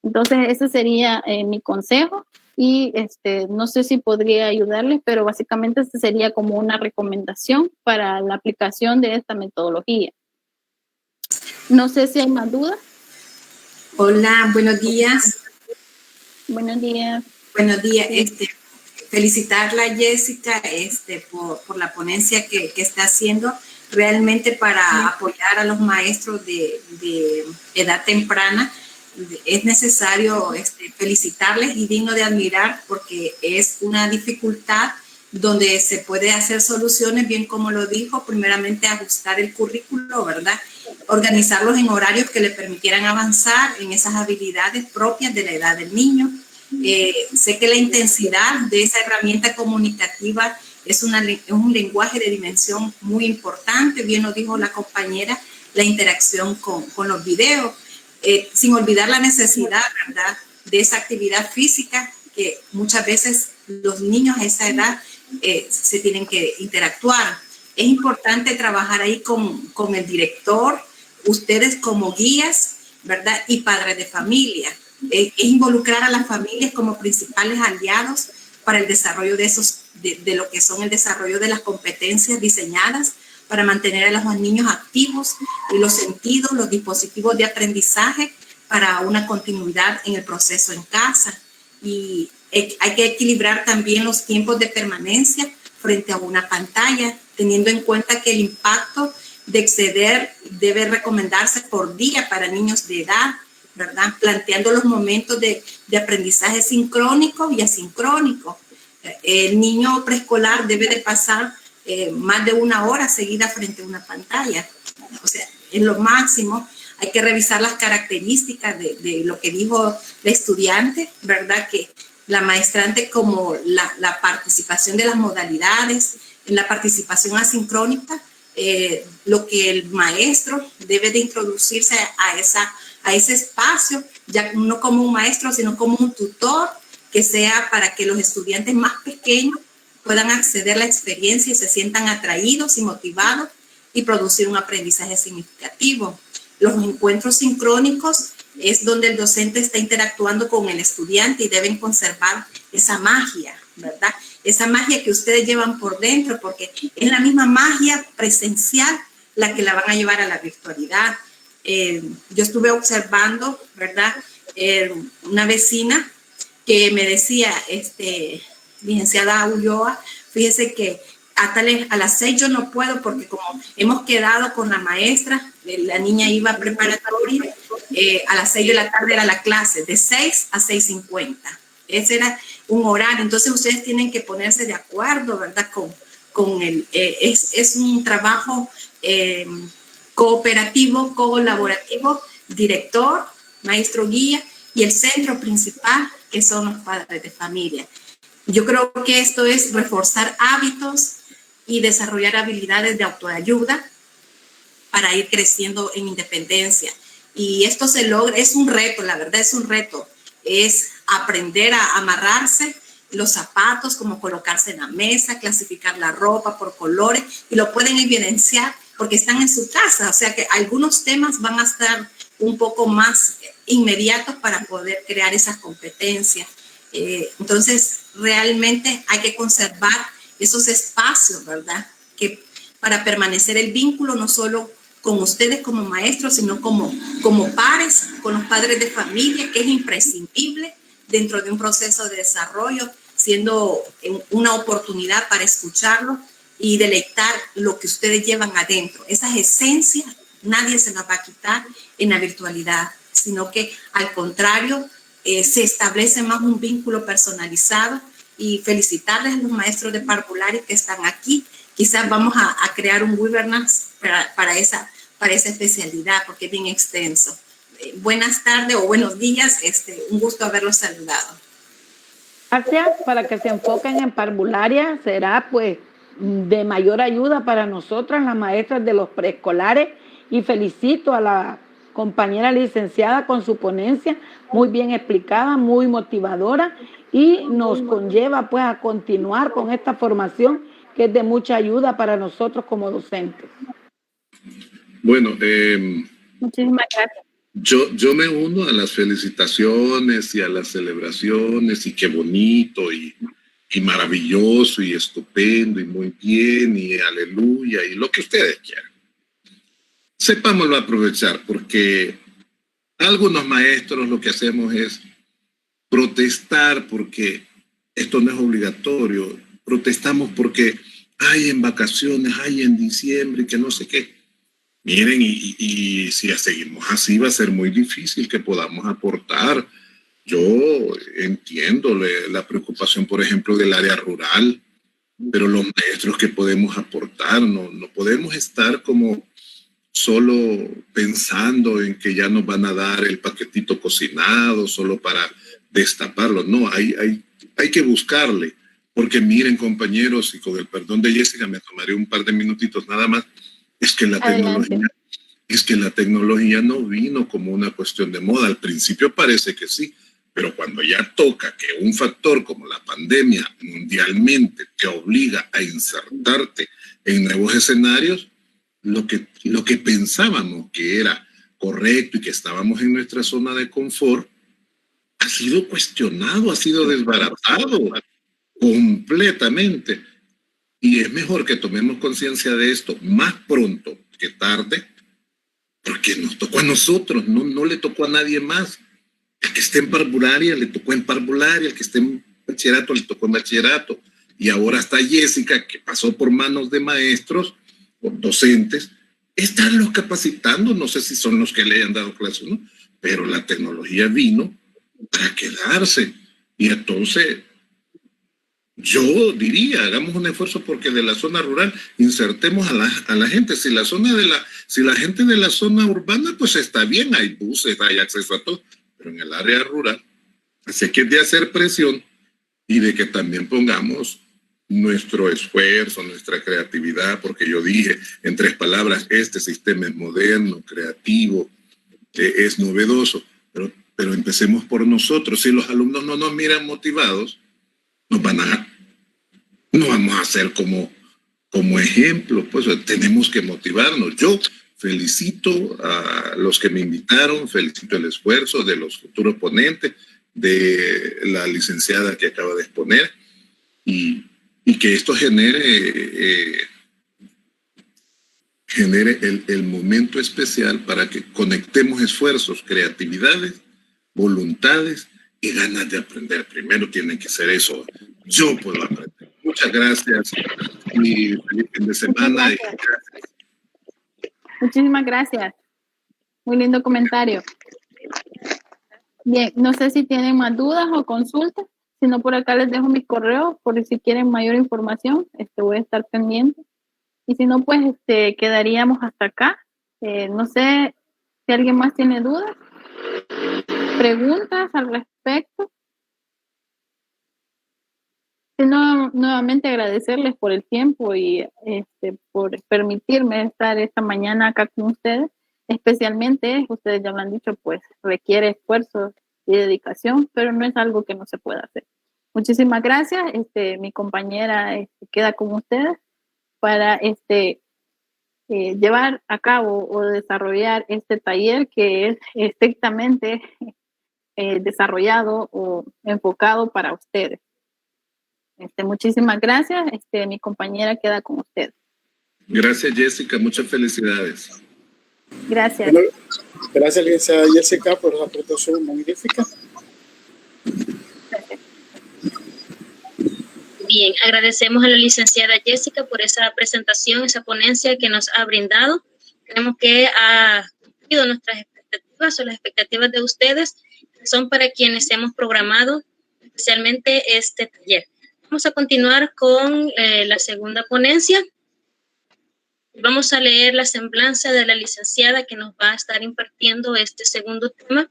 Entonces ese sería mi consejo y no sé si podría ayudarles, pero básicamente este sería como una recomendación para la aplicación de esta metodología. No sé si hay más dudas. Hola, buenos días. Buenos días. Buenos días. Felicitarla, Jessica, por la ponencia que está haciendo realmente para apoyar a los maestros de edad temprana. Es necesario felicitarles y digno de admirar porque es una dificultad donde se puede hacer soluciones, bien como lo dijo, primeramente ajustar el currículo, ¿verdad? Organizarlos en horarios que le permitieran avanzar en esas habilidades propias de la edad del niño. Sé que la intensidad de esa herramienta comunicativa es un lenguaje de dimensión muy importante, bien lo dijo la compañera, la interacción con los videos, sin olvidar la necesidad, ¿verdad?, de esa actividad física que muchas veces los niños a esa edad se tienen que interactuar. Es importante trabajar ahí con el director, ustedes como guías, ¿verdad?, y padres de familia. Es involucrar a las familias como principales aliados para el desarrollo de lo que son el desarrollo de las competencias diseñadas para mantener a los niños activos y los sentidos, los dispositivos de aprendizaje para una continuidad en el proceso en casa. Y hay que equilibrar también los tiempos de permanencia frente a una pantalla, teniendo en cuenta que el impacto de exceder debe recomendarse por día para niños de edad, ¿verdad? Planteando los momentos de aprendizaje sincrónico y asincrónico. El niño preescolar debe de pasar más de 1 hora seguida frente a una pantalla. O sea, es lo máximo. Hay que revisar las características de lo que dijo la estudiante, ¿verdad? Que la maestrante, como la participación de las modalidades, en la participación asincrónica, lo que el maestro debe de introducirse a ese espacio, ya no como un maestro, sino como un tutor, que sea para que los estudiantes más pequeños puedan acceder a la experiencia y se sientan atraídos y motivados y producir un aprendizaje significativo. Los encuentros sincrónicos es donde el docente está interactuando con el estudiante y deben conservar esa magia, ¿verdad? Esa magia que ustedes llevan por dentro, porque es la misma magia presencial la que la van a llevar a la virtualidad. Yo estuve observando, ¿verdad? Una vecina que me decía, licenciada Ulloa, fíjese que a las 6 yo no puedo porque como hemos quedado con la maestra, la niña iba a preparatoria, a las 6 de la tarde era la clase, de 6 a 6:50. Ese era un horario, entonces ustedes tienen que ponerse de acuerdo, ¿verdad? Es un trabajo cooperativo, colaborativo, director, maestro guía y el centro principal, que son los padres de familia. Yo creo que esto es reforzar hábitos y desarrollar habilidades de autoayuda para ir creciendo en independencia. Y esto se logra, es un reto, la verdad es un reto, es aprender a amarrarse los zapatos, como colocarse en la mesa, clasificar la ropa por colores, y lo pueden evidenciar porque están en su casa, o sea que algunos temas van a estar un poco más inmediatos para poder crear esas competencias. Entonces, realmente hay que conservar esos espacios, ¿verdad? Que para permanecer el vínculo no solo con ustedes como maestros, sino como pares, con los padres de familia, que es imprescindible dentro de un proceso de desarrollo, siendo una oportunidad para escucharlo y deleitar lo que ustedes llevan adentro. Esas esencias nadie se las va a quitar en la virtualidad, sino que al contrario, se establece más un vínculo personalizado, y felicitarles a los maestros de parvularia que están aquí. Quizás vamos a crear un webinars para esa especialidad porque es bien extenso. Buenas tardes o buenos días, un gusto haberlos saludado. Gracias. Para que se enfoquen en parvularia será pues de mayor ayuda para nosotras, las maestras de los preescolares, y felicito a la compañera licenciada con su ponencia muy bien explicada, muy motivadora, y nos conlleva pues a continuar con esta formación que es de mucha ayuda para nosotros como docentes. Bueno, muchísimas gracias. Yo me uno a las felicitaciones y a las celebraciones, y qué bonito y maravilloso y estupendo y muy bien y aleluya y lo que ustedes quieran. Sepámoslo aprovechar, porque algunos maestros lo que hacemos es protestar porque esto no es obligatorio. Protestamos porque hay en vacaciones, hay en diciembre, que no sé qué. Miren, y si seguimos así va a ser muy difícil que podamos aportar. Yo entiendo la preocupación, por ejemplo, del área rural, pero los maestros que podemos aportar, no podemos estar como solo pensando en que ya nos van a dar el paquetito cocinado solo para destaparlo. No, hay que buscarle, porque miren, compañeros, y con el perdón de Jessica me tomaré un par de minutitos nada más, es que la tecnología no vino como una cuestión de moda. Al principio parece que sí, pero cuando ya toca que un factor como la pandemia mundialmente te obliga a insertarte en nuevos escenarios, lo que pensábamos que era correcto y que estábamos en nuestra zona de confort, ha sido cuestionado, ha sido desbaratado completamente. Y es mejor que tomemos conciencia de esto más pronto que tarde, porque nos tocó a nosotros, no le tocó a nadie más. El que esté en parvularia le tocó en parvularia, el que esté en bachillerato le tocó en bachillerato. Y ahora está Jessica, que pasó por manos de maestros, por docentes, estarlos capacitando, no sé si son los que le hayan dado clases o no, pero la tecnología vino para quedarse. Y entonces, yo diría, hagamos un esfuerzo porque de la zona rural insertemos a la gente. Si la gente de la zona urbana, pues está bien, hay buses, hay acceso a todo, pero en el área rural, así que es de hacer presión y de que también pongamos nuestro esfuerzo, nuestra creatividad, porque yo dije en 3 palabras, este sistema es moderno, creativo, es novedoso, pero empecemos por nosotros. Si los alumnos no nos miran motivados, no vamos a ser como ejemplo, pues tenemos que motivarnos. Yo felicito a los que me invitaron, felicito el esfuerzo de los futuros ponentes, de la licenciada que acaba de exponer, y que esto genere el momento especial para que conectemos esfuerzos, creatividades, voluntades y ganas de aprender. Primero tiene que ser eso. Yo puedo aprender. Muchas gracias y feliz fin de semana. Muchísimas gracias. Muy lindo comentario. Bien, no sé si tienen más dudas o consultas. Si no, por acá les dejo mis correos por si quieren mayor información. Voy a estar pendiente. Y si no, pues quedaríamos hasta acá. No sé si alguien más tiene dudas, preguntas al respecto. Si no, nuevamente agradecerles por el tiempo y por permitirme estar esta mañana acá con ustedes. Especialmente, ustedes ya lo han dicho, pues requiere esfuerzo y dedicación, pero no es algo que no se pueda hacer. Muchísimas gracias. Mi compañera queda con ustedes para llevar a cabo o desarrollar este taller que es estrictamente desarrollado o enfocado para ustedes. Muchísimas gracias. Mi compañera queda con usted. Gracias, Jessica. Muchas felicidades. Gracias. Bueno, gracias, licenciada Jessica, por la presentación magnífica. Gracias. Bien, agradecemos a la licenciada Jessica por esa presentación, esa ponencia que nos ha brindado. Creemos que ha cumplido nuestras expectativas o las expectativas de ustedes, que son para quienes hemos programado especialmente este taller. Vamos a continuar con la segunda ponencia. Vamos a leer la semblanza de la licenciada que nos va a estar impartiendo este segundo tema.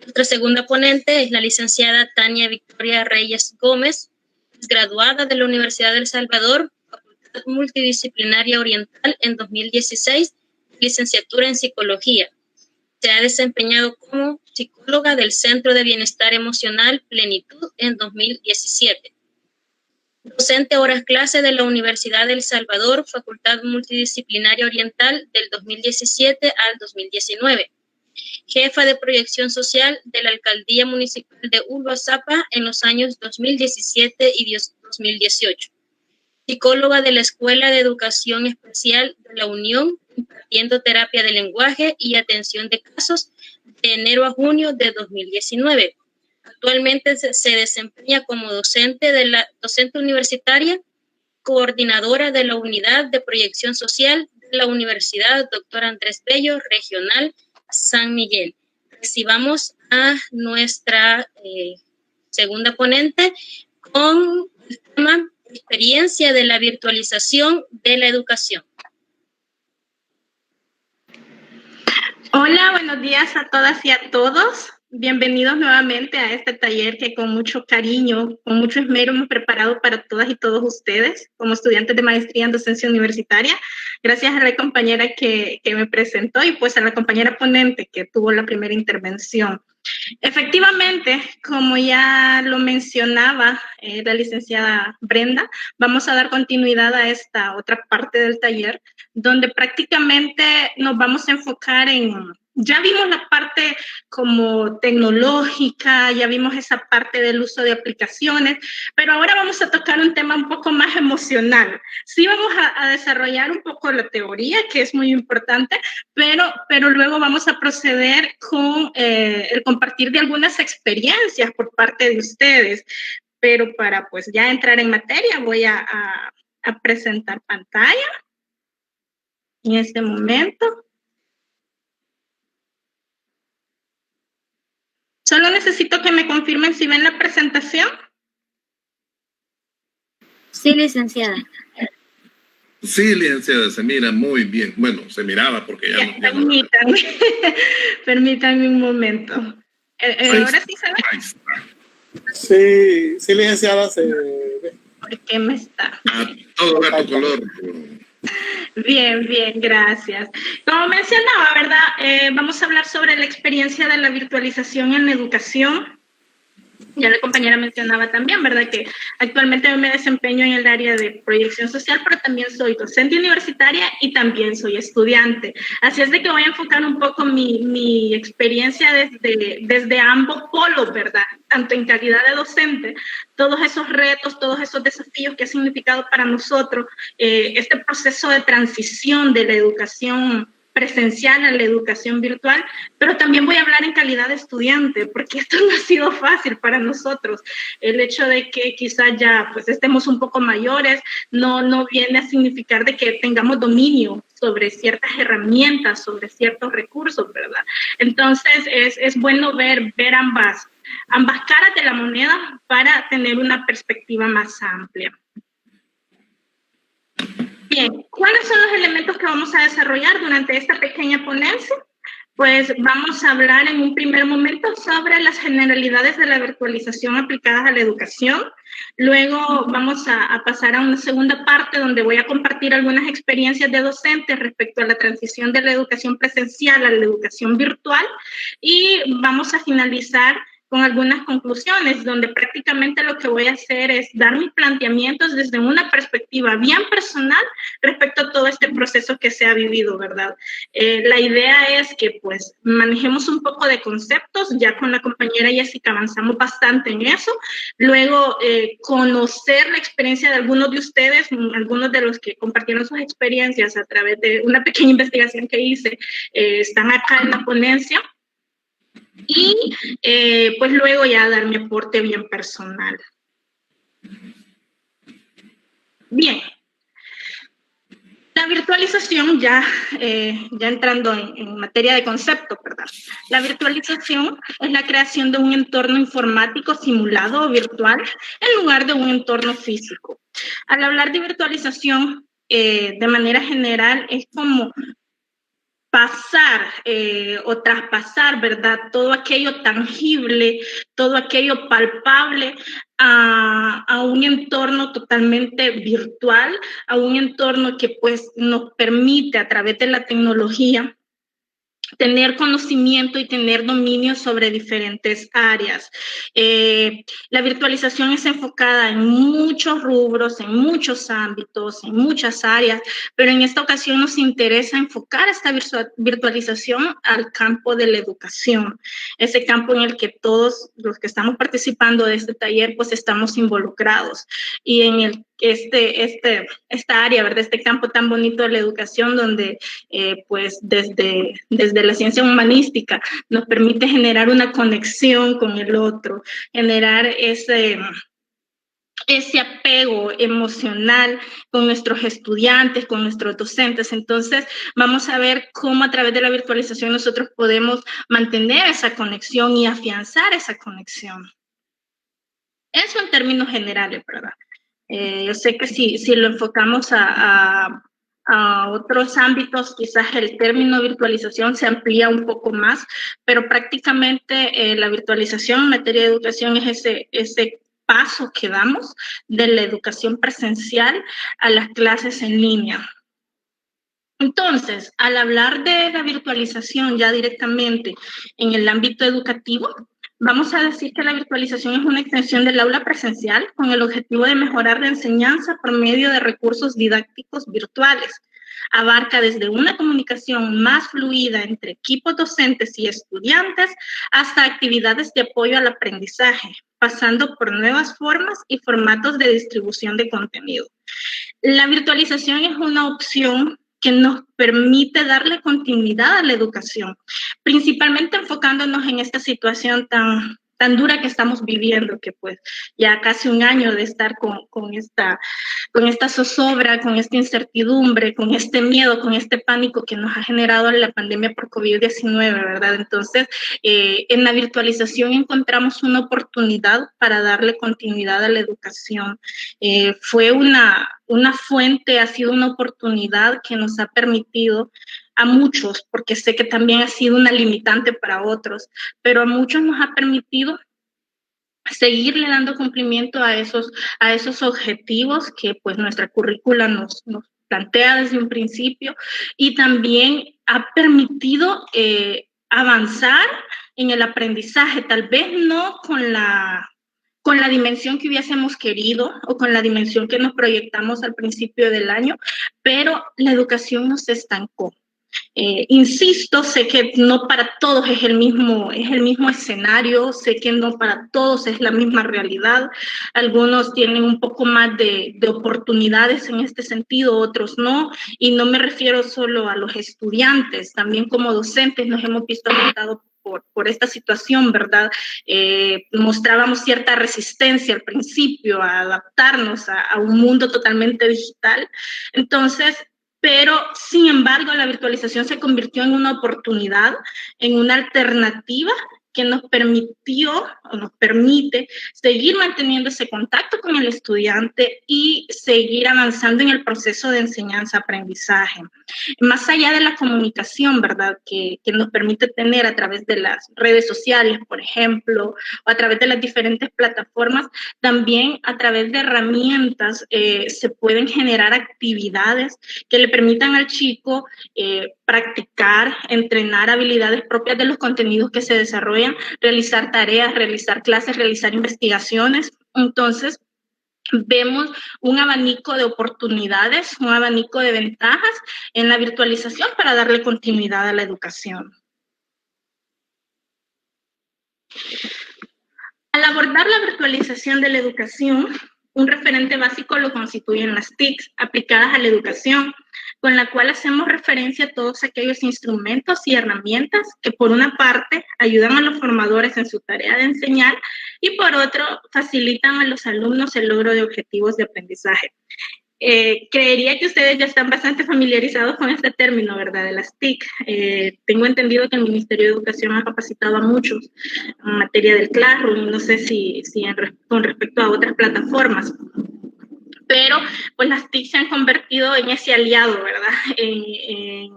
Nuestra segunda ponente es la licenciada Tania Victoria Reyes Gómez, graduada de la Universidad del Salvador, Facultad Multidisciplinaria Oriental en 2016, licenciatura en Psicología. Se ha desempeñado como psicóloga del Centro de Bienestar Emocional Plenitud en 2017. Docente horas clase de la Universidad del Salvador, Facultad Multidisciplinaria Oriental del 2017 al 2019. Jefa de Proyección Social de la Alcaldía Municipal de Uruazapa en los años 2017 y 2018. Psicóloga de la Escuela de Educación Especial de la Unión, impartiendo terapia de lenguaje y atención de casos de enero a junio de 2019. Actualmente se desempeña como docente universitaria, coordinadora de la Unidad de Proyección Social de la Universidad Dr. Andrés Bello, Regional San Miguel. Recibamos a nuestra segunda ponente con el tema experiencia de la virtualización de la educación. Hola, buenos días a todas y a todos. Bienvenidos nuevamente a este taller que con mucho cariño, con mucho esmero hemos preparado para todas y todos ustedes como estudiantes de maestría en docencia universitaria. Gracias a la compañera que me presentó y pues a la compañera ponente que tuvo la primera intervención. Efectivamente, como ya lo mencionaba la licenciada Brenda, vamos a dar continuidad a esta otra parte del taller, donde prácticamente nos vamos a enfocar en, ya vimos la parte como tecnológica, ya vimos esa parte del uso de aplicaciones, pero ahora vamos a tocar un tema un poco más emocional. Sí vamos a desarrollar un poco la teoría, que es muy importante, pero luego vamos a proceder con el compartir de algunas experiencias por parte de ustedes. Pero para pues ya entrar en materia voy a presentar pantalla en este momento. Solo necesito que me confirmen si ven la presentación. Sí, licenciada. Sí, licenciada, se mira muy bien. Bueno, se miraba porque ya no. Permítanme un momento. Ahora sí se ve. Ahí está. Sí, licenciada, se ve. ¿Por qué me está? A todo gato color. Bien, gracias. Como mencionaba, ¿verdad? Vamos a hablar sobre la experiencia de la virtualización en la educación. Ya la compañera mencionaba también, ¿verdad? Que actualmente me desempeño en el área de proyección social, pero también soy docente universitaria y también soy estudiante. Así es de que voy a enfocar un poco mi experiencia desde ambos polos, ¿verdad? Tanto en calidad de docente, todos esos retos, todos esos desafíos que ha significado para nosotros este proceso de transición de la educación presencial a la educación virtual, pero también voy a hablar en calidad de estudiante, porque esto no ha sido fácil para nosotros. El hecho de que quizás ya pues estemos un poco mayores no viene a significar de que tengamos dominio sobre ciertas herramientas, sobre ciertos recursos, ¿verdad? Entonces es bueno ver ambas caras de la moneda para tener una perspectiva más amplia. Bien, ¿cuáles son los elementos que vamos a desarrollar durante esta pequeña ponencia? Pues vamos a hablar en un primer momento sobre las generalidades de la virtualización aplicadas a la educación. Luego vamos a pasar a una segunda parte donde voy a compartir algunas experiencias de docentes respecto a la transición de la educación presencial a la educación virtual. Y vamos a finalizar con algunas conclusiones, donde prácticamente lo que voy a hacer es dar mis planteamientos desde una perspectiva bien personal respecto a todo este proceso que se ha vivido, ¿verdad? La idea es que pues manejemos un poco de conceptos, ya con la compañera Jessica avanzamos bastante en eso, luego conocer la experiencia de algunos de ustedes, algunos de los que compartieron sus experiencias a través de una pequeña investigación que hice, están acá en la ponencia. Y pues luego ya dar mi aporte bien personal. Bien. La virtualización, ya entrando en materia de concepto, ¿verdad? La virtualización es la creación de un entorno informático simulado o virtual en lugar de un entorno físico. Al hablar de virtualización, de manera general, es como pasar o traspasar, ¿verdad? Todo aquello tangible, todo aquello palpable a un entorno totalmente virtual, a un entorno que pues nos permite a través de la tecnología tener conocimiento y tener dominio sobre diferentes áreas. La virtualización es enfocada en muchos rubros, en muchos ámbitos, en muchas áreas, pero en esta ocasión nos interesa enfocar esta virtualización al campo de la educación, ese campo en el que todos los que estamos participando de este taller pues estamos involucrados y en el esta área, ¿verdad? Este campo tan bonito de la educación donde pues desde la ciencia humanística nos permite generar una conexión con el otro, generar ese apego emocional con nuestros estudiantes, con nuestros docentes. Entonces, vamos a ver cómo a través de la virtualización nosotros podemos mantener esa conexión y afianzar esa conexión. Eso en términos generales, ¿verdad? Yo sé que si lo enfocamos a otros ámbitos, quizás el término virtualización se amplía un poco más, pero prácticamente la virtualización en materia de educación es ese paso que damos de la educación presencial a las clases en línea. Entonces, al hablar de la virtualización ya directamente en el ámbito educativo, vamos a decir que la virtualización es una extensión del aula presencial con el objetivo de mejorar la enseñanza por medio de recursos didácticos virtuales. Abarca desde una comunicación más fluida entre equipos docentes y estudiantes hasta actividades de apoyo al aprendizaje, pasando por nuevas formas y formatos de distribución de contenido. La virtualización es una opción que nos permite darle continuidad a la educación, principalmente enfocándonos en esta situación tan dura que estamos viviendo, que pues ya casi un año de estar con esta zozobra, con esta incertidumbre, con este miedo, con este pánico que nos ha generado la pandemia por COVID-19, ¿verdad? Entonces, en la virtualización encontramos una oportunidad para darle continuidad a la educación. Fue una fuente, ha sido una oportunidad que nos ha permitido a muchos, porque sé que también ha sido una limitante para otros, pero a muchos nos ha permitido seguirle dando cumplimiento a esos objetivos que pues nuestra currícula nos plantea desde un principio, y también ha permitido avanzar en el aprendizaje, tal vez no con la dimensión que hubiésemos querido o con la dimensión que nos proyectamos al principio del año, pero la educación nos estancó. Insisto, sé que no para todos es el mismo escenario, sé que no para todos es la misma realidad. Algunos tienen un poco más de oportunidades en este sentido, otros no, y no me refiero solo a los estudiantes, también como docentes nos hemos visto afectados por esta situación, ¿verdad? Mostrábamos cierta resistencia al principio a adaptarnos a un mundo totalmente digital. Entonces, pero, sin embargo, la virtualización se convirtió en una oportunidad, en una alternativa que nos permitió o nos permite seguir manteniendo ese contacto con el estudiante y seguir avanzando en el proceso de enseñanza-aprendizaje. Más allá de la comunicación, ¿verdad?, que nos permite tener a través de las redes sociales, por ejemplo, o a través de las diferentes plataformas, también a través de herramientas se pueden generar actividades que le permitan al chico practicar, entrenar habilidades propias de los contenidos que se desarrollan, realizar tareas, realizar clases, realizar investigaciones. Entonces, vemos un abanico de oportunidades, un abanico de ventajas en la virtualización para darle continuidad a la educación. Al abordar la virtualización de la educación, un referente básico lo constituyen las TICs aplicadas a la educación, con la cual hacemos referencia a todos aquellos instrumentos y herramientas que por una parte ayudan a los formadores en su tarea de enseñar y por otro facilitan a los alumnos el logro de objetivos de aprendizaje. Creería que ustedes ya están bastante familiarizados con este término, ¿verdad?, de las TIC. Tengo entendido que el Ministerio de Educación ha capacitado a muchos en materia del Classroom, no sé si con respecto a otras plataformas. Pero pues las TIC se han convertido en ese aliado, ¿verdad? En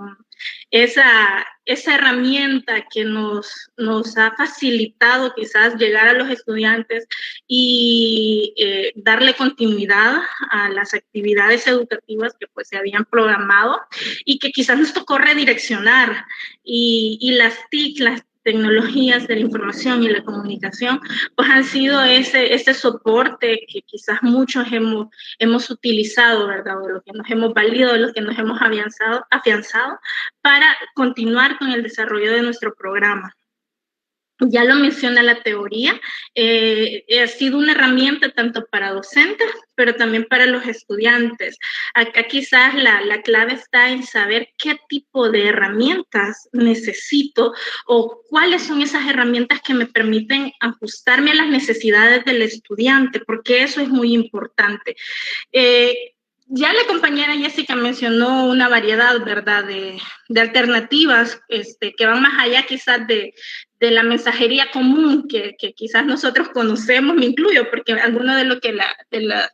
esa herramienta que nos ha facilitado quizás llegar a los estudiantes y darle continuidad a las actividades educativas que pues se habían programado y que quizás nos tocó redireccionar. Y las TIC, las tecnologías de la información y la comunicación, pues han sido ese soporte que quizás muchos hemos utilizado, ¿verdad? O de lo que nos hemos valido, de lo que nos hemos afianzado para continuar con el desarrollo de nuestro programa. Ya lo menciona la teoría, ha sido una herramienta tanto para docentes, pero también para los estudiantes. Acá quizás la clave está en saber qué tipo de herramientas necesito o cuáles son esas herramientas que me permiten ajustarme a las necesidades del estudiante, porque eso es muy importante. Ya la compañera Jessica mencionó una variedad, ¿verdad?, de alternativas que van más allá quizás de la mensajería común que quizás nosotros conocemos, me incluyo, porque alguno de las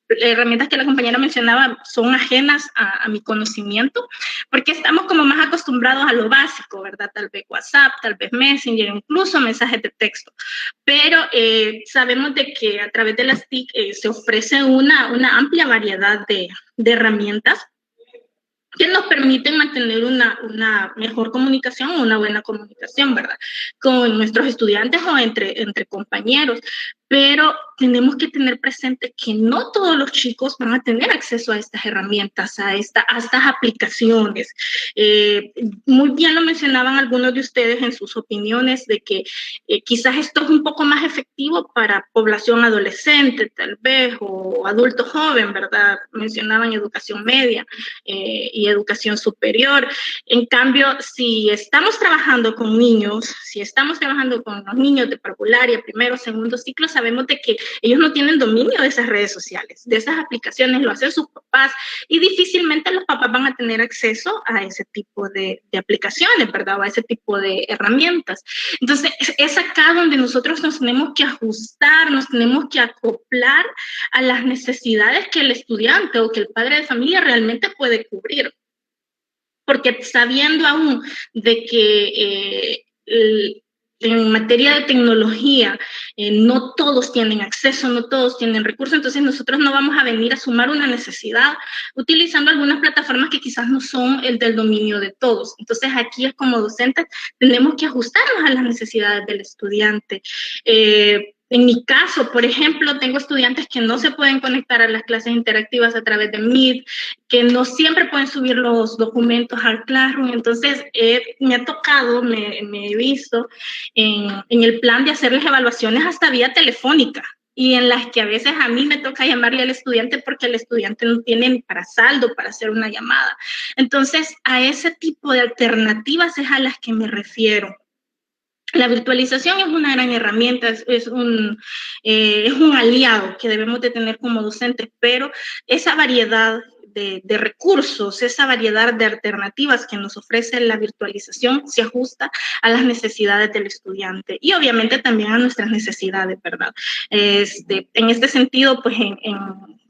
herramientas que la compañera mencionaba son ajenas a mi conocimiento, porque estamos como más acostumbrados a lo básico, ¿verdad? Tal vez WhatsApp, tal vez Messenger, incluso mensajes de texto. Pero sabemos de que a través de las TIC se ofrece una amplia variedad de herramientas que nos permiten mantener una mejor comunicación, una buena comunicación, ¿verdad? Con nuestros estudiantes o entre compañeros. Pero tenemos que tener presente que no todos los chicos van a tener acceso a estas herramientas, a estas aplicaciones. Muy bien lo mencionaban algunos de ustedes en sus opiniones de que quizás esto es un poco más efectivo para población adolescente, tal vez, o adulto joven, ¿verdad? Mencionaban educación media y educación superior. En cambio, si estamos trabajando con niños, si estamos trabajando con los niños de parvularia, primero, segundo ciclo, sabemos de que ellos no tienen dominio de esas redes sociales, de esas aplicaciones, lo hacen sus papás y difícilmente los papás van a tener acceso a ese tipo de aplicaciones, ¿verdad? O a ese tipo de herramientas. Entonces, es acá donde nosotros nos tenemos que ajustar, nos tenemos que acoplar a las necesidades que el estudiante o que el padre de familia realmente puede cubrir. Porque sabiendo aún de que en materia de tecnología no todos tienen acceso, no todos tienen recursos, entonces nosotros no vamos a venir a sumar una necesidad utilizando algunas plataformas que quizás no son el del dominio de todos. Entonces aquí es como docentes tenemos que ajustarnos a las necesidades del estudiante. En mi caso, por ejemplo, tengo estudiantes que no se pueden conectar a las clases interactivas a través de Meet, que no siempre pueden subir los documentos al Classroom. Entonces, me ha tocado, me he visto en el plan de hacerles evaluaciones hasta vía telefónica, y en las que a veces a mí me toca llamarle al estudiante porque el estudiante no tiene ni para saldo para hacer una llamada. Entonces, a ese tipo de alternativas es a las que me refiero. La virtualización es una gran herramienta, es un aliado que debemos de tener como docentes, pero esa variedad de recursos, esa variedad de alternativas que nos ofrece la virtualización se ajusta a las necesidades del estudiante y obviamente también a nuestras necesidades, ¿verdad? En este sentido, pues en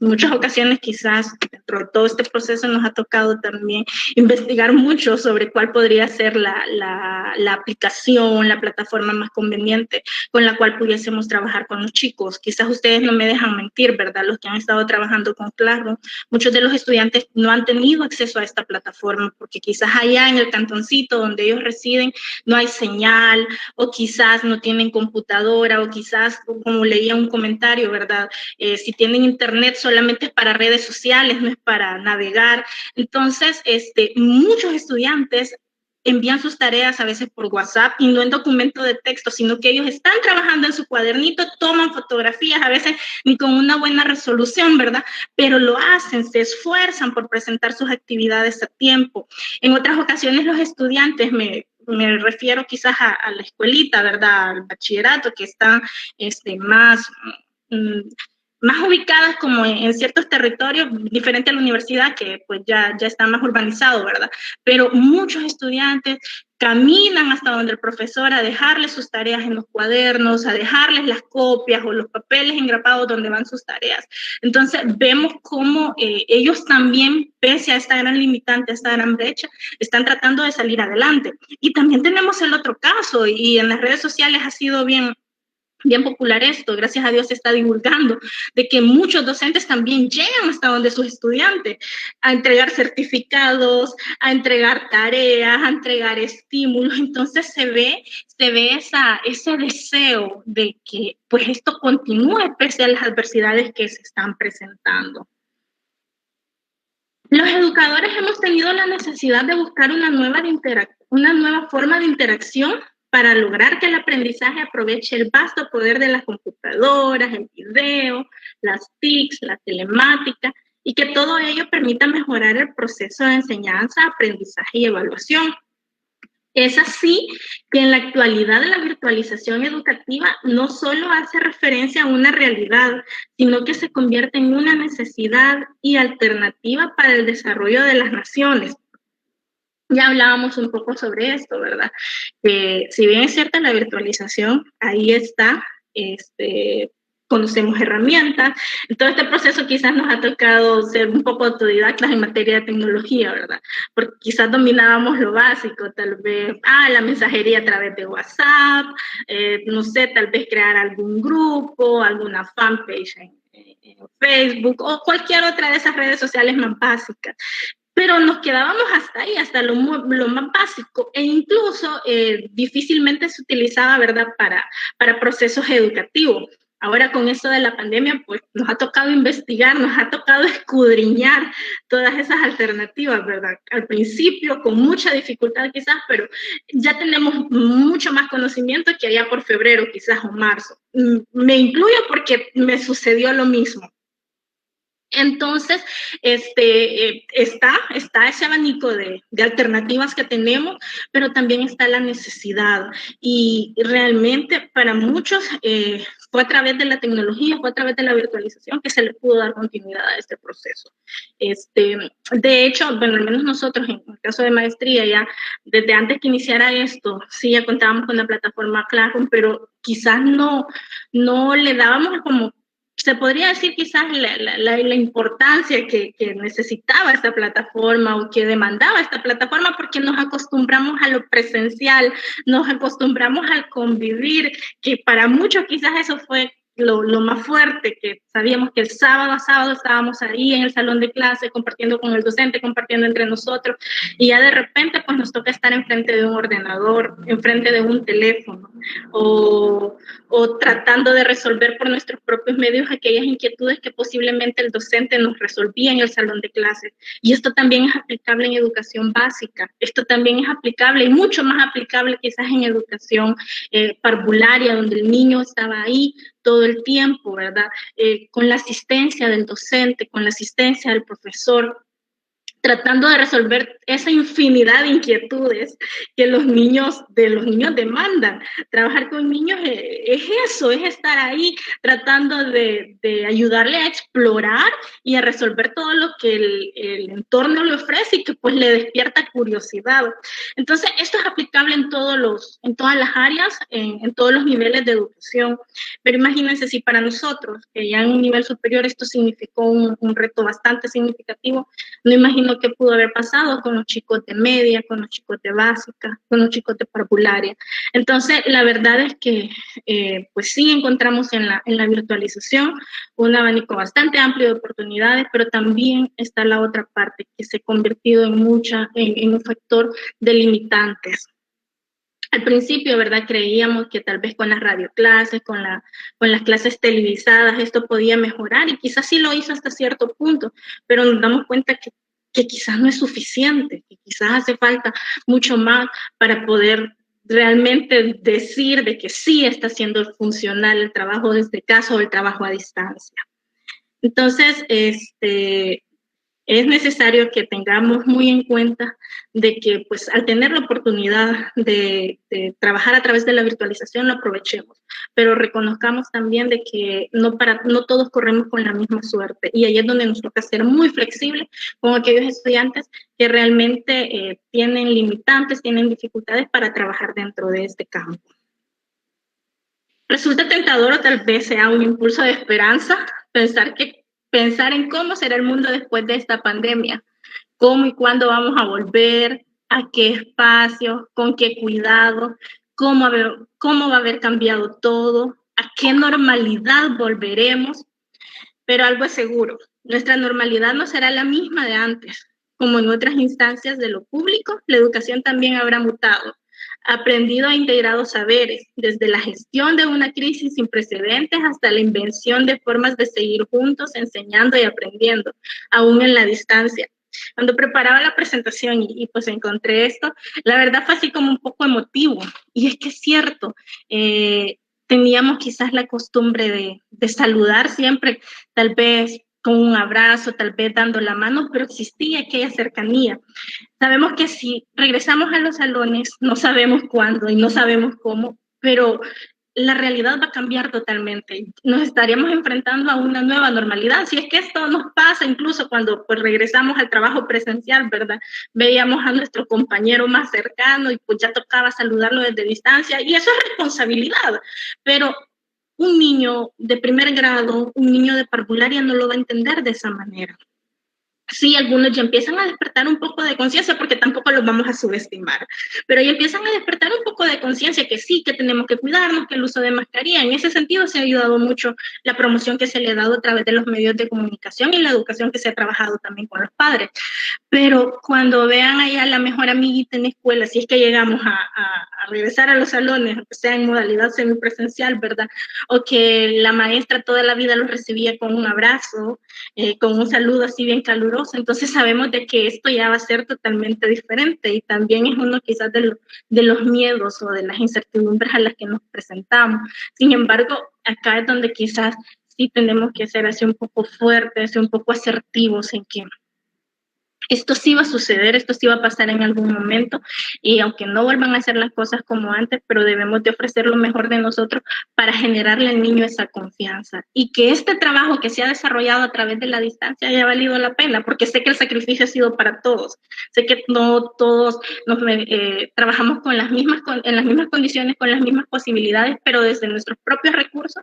muchas ocasiones quizás dentro de todo este proceso nos ha tocado también investigar mucho sobre cuál podría ser la aplicación, la plataforma más conveniente con la cual pudiésemos trabajar con los chicos. Quizás ustedes no me dejan mentir, ¿verdad? Los que han estado trabajando con Classroom, muchos de los estudiantes no han tenido acceso a esta plataforma porque quizás allá en el cantoncito donde ellos residen no hay señal, o quizás no tienen computadora, o quizás, como leía un comentario, ¿verdad? Si tienen internet solamente es para redes sociales, no es para navegar. Entonces, muchos estudiantes envían sus tareas a veces por WhatsApp y no en documento de texto, sino que ellos están trabajando en su cuadernito, toman fotografías, a veces ni con una buena resolución, ¿verdad? Pero lo hacen, se esfuerzan por presentar sus actividades a tiempo. En otras ocasiones los estudiantes, me refiero quizás a la escuelita, ¿verdad? Al bachillerato, que están más ubicadas como en ciertos territorios, diferente a la universidad, que pues ya está más urbanizado, ¿verdad? Pero muchos estudiantes caminan hasta donde el profesor a dejarles sus tareas en los cuadernos, a dejarles las copias o los papeles engrapados donde van sus tareas. Entonces vemos cómo ellos también, pese a esta gran limitante, a esta gran brecha, están tratando de salir adelante. Y también tenemos el otro caso, y en las redes sociales ha sido bien popular esto, gracias a Dios se está divulgando, de que muchos docentes también llegan hasta donde sus estudiantes a entregar certificados, a entregar tareas, a entregar estímulos. Entonces se ve ese deseo de que pues esto continúe pese a las adversidades que se están presentando. Los educadores hemos tenido la necesidad de buscar una nueva forma de interacción para lograr que el aprendizaje aproveche el vasto poder de las computadoras, el video, las TICs, la telemática, y que todo ello permita mejorar el proceso de enseñanza, aprendizaje y evaluación. Es así que en la actualidad la virtualización educativa no solo hace referencia a una realidad, sino que se convierte en una necesidad y alternativa para el desarrollo de las naciones. Ya hablábamos un poco sobre esto, ¿verdad? Si bien es cierta la virtualización, ahí está, conocemos herramientas. En todo este proceso quizás nos ha tocado ser un poco autodidactas en materia de tecnología, ¿verdad? Porque quizás dominábamos lo básico, tal vez, la mensajería a través de WhatsApp, no sé, tal vez crear algún grupo, alguna fanpage en Facebook o cualquier otra de esas redes sociales más básicas. Pero nos quedábamos hasta ahí, hasta lo más básico, e incluso difícilmente se utilizaba, ¿verdad?, para procesos educativos. Ahora con esto de la pandemia, pues nos ha tocado investigar, nos ha tocado escudriñar todas esas alternativas, ¿verdad? Al principio con mucha dificultad quizás, pero ya tenemos mucho más conocimiento que allá por febrero quizás o marzo. Me incluyo porque me sucedió lo mismo. Entonces, está ese abanico de alternativas que tenemos, pero también está la necesidad. Y realmente para muchos fue a través de la tecnología, fue a través de la virtualización que se le pudo dar continuidad a este proceso. De hecho, bueno, al menos nosotros en el caso de maestría, ya desde antes que iniciara esto, sí ya contábamos con la plataforma Classroom, pero quizás no le dábamos como, se podría decir quizás la importancia que necesitaba esta plataforma o que demandaba esta plataforma, porque nos acostumbramos a lo presencial, nos acostumbramos al convivir, que para muchos quizás eso fue lo más fuerte, que sabíamos que el sábado a sábado estábamos ahí en el salón de clase compartiendo con el docente, compartiendo entre nosotros, y ya de repente pues nos toca estar enfrente de un ordenador, enfrente de un teléfono, o tratando de resolver por nuestros propios medios aquellas inquietudes que posiblemente el docente nos resolvía en el salón de clases. Y esto también es aplicable en educación básica, esto también es aplicable y mucho más aplicable quizás en educación parvularia, donde el niño estaba ahí todo el tiempo, ¿verdad? Con la asistencia del docente, con la asistencia del profesor, tratando de resolver esa infinidad de inquietudes que los niños demandan. Trabajar con niños es eso, es estar ahí tratando de ayudarle a explorar y a resolver todo lo que el entorno le ofrece y que pues le despierta curiosidad. Entonces, esto es aplicable en todas las áreas, en todos los niveles de educación. Pero imagínense si para nosotros, que ya en un nivel superior esto significó un reto bastante significativo, no imagino qué pudo haber pasado con los chicos de media, con los chicos de básica, con los chicos de parvularia. Entonces, la verdad es que pues sí encontramos en la virtualización un abanico bastante amplio de oportunidades, pero también está la otra parte que se ha convertido en un factor de limitantes. Al principio, ¿verdad? Creíamos que tal vez con las radioclases, con las clases televisadas, esto podía mejorar y quizás sí lo hizo hasta cierto punto, pero nos damos cuenta que quizás no es suficiente, que quizás hace falta mucho más para poder realmente decir de que sí está siendo funcional el trabajo desde casa o el trabajo a distancia. Entonces, es necesario que tengamos muy en cuenta de que pues al tener la oportunidad de trabajar a través de la virtualización lo aprovechemos, pero reconozcamos también de que no todos corremos con la misma suerte, y ahí es donde nos toca ser muy flexibles con aquellos estudiantes que realmente tienen limitantes, tienen dificultades para trabajar dentro de este campo. Resulta tentador, o tal vez sea un impulso de esperanza, pensar en cómo será el mundo después de esta pandemia, cómo y cuándo vamos a volver, a qué espacio, con qué cuidado, cómo va a haber cambiado todo, a qué normalidad volveremos. Pero algo es seguro, nuestra normalidad no será la misma de antes. Como en otras instancias de lo público, la educación también habrá mutado, aprendido e integrado saberes, desde la gestión de una crisis sin precedentes hasta la invención de formas de seguir juntos, enseñando y aprendiendo, aún en la distancia. Cuando preparaba la presentación y pues encontré esto, la verdad fue así como un poco emotivo, y es que es cierto, teníamos quizás la costumbre de saludar siempre, tal vez con un abrazo, tal vez dando la mano, pero existía aquella cercanía. Sabemos que si regresamos a los salones, no sabemos cuándo y no sabemos cómo, pero la realidad va a cambiar totalmente. Nos estaríamos enfrentando a una nueva normalidad. Si es que esto nos pasa incluso cuando pues, regresamos al trabajo presencial, ¿verdad? Veíamos a nuestro compañero más cercano y pues ya tocaba saludarlo desde distancia, y eso es responsabilidad. Pero un niño de primer grado, un niño de parvularia no lo va a entender de esa manera. Sí, algunos ya empiezan a despertar un poco de conciencia, porque tampoco los vamos a subestimar, pero ya empiezan a despertar un poco de conciencia que sí, que tenemos que cuidarnos, que el uso de mascarilla, en ese sentido se ha ayudado mucho la promoción que se le ha dado a través de los medios de comunicación y la educación que se ha trabajado también con los padres. Pero cuando vean allá la mejor amiguita en la escuela, si es que llegamos a regresar a los salones, sea en modalidad semipresencial, ¿verdad? O que la maestra toda la vida los recibía con un abrazo, con un saludo así bien caluroso, entonces sabemos de que esto ya va a ser totalmente diferente, y también es uno quizás de los miedos o de las incertidumbres a las que nos presentamos. Sin embargo, acá es donde quizás sí tenemos que ser así un poco fuertes, un poco asertivos en que esto sí va a suceder, esto sí va a pasar en algún momento, y aunque no vuelvan a hacer las cosas como antes, pero debemos de ofrecer lo mejor de nosotros para generarle al niño esa confianza, y que este trabajo que se ha desarrollado a través de la distancia haya valido la pena, porque sé que el sacrificio ha sido para todos, sé que no todos trabajamos en las mismas condiciones, con las mismas posibilidades, pero desde nuestros propios recursos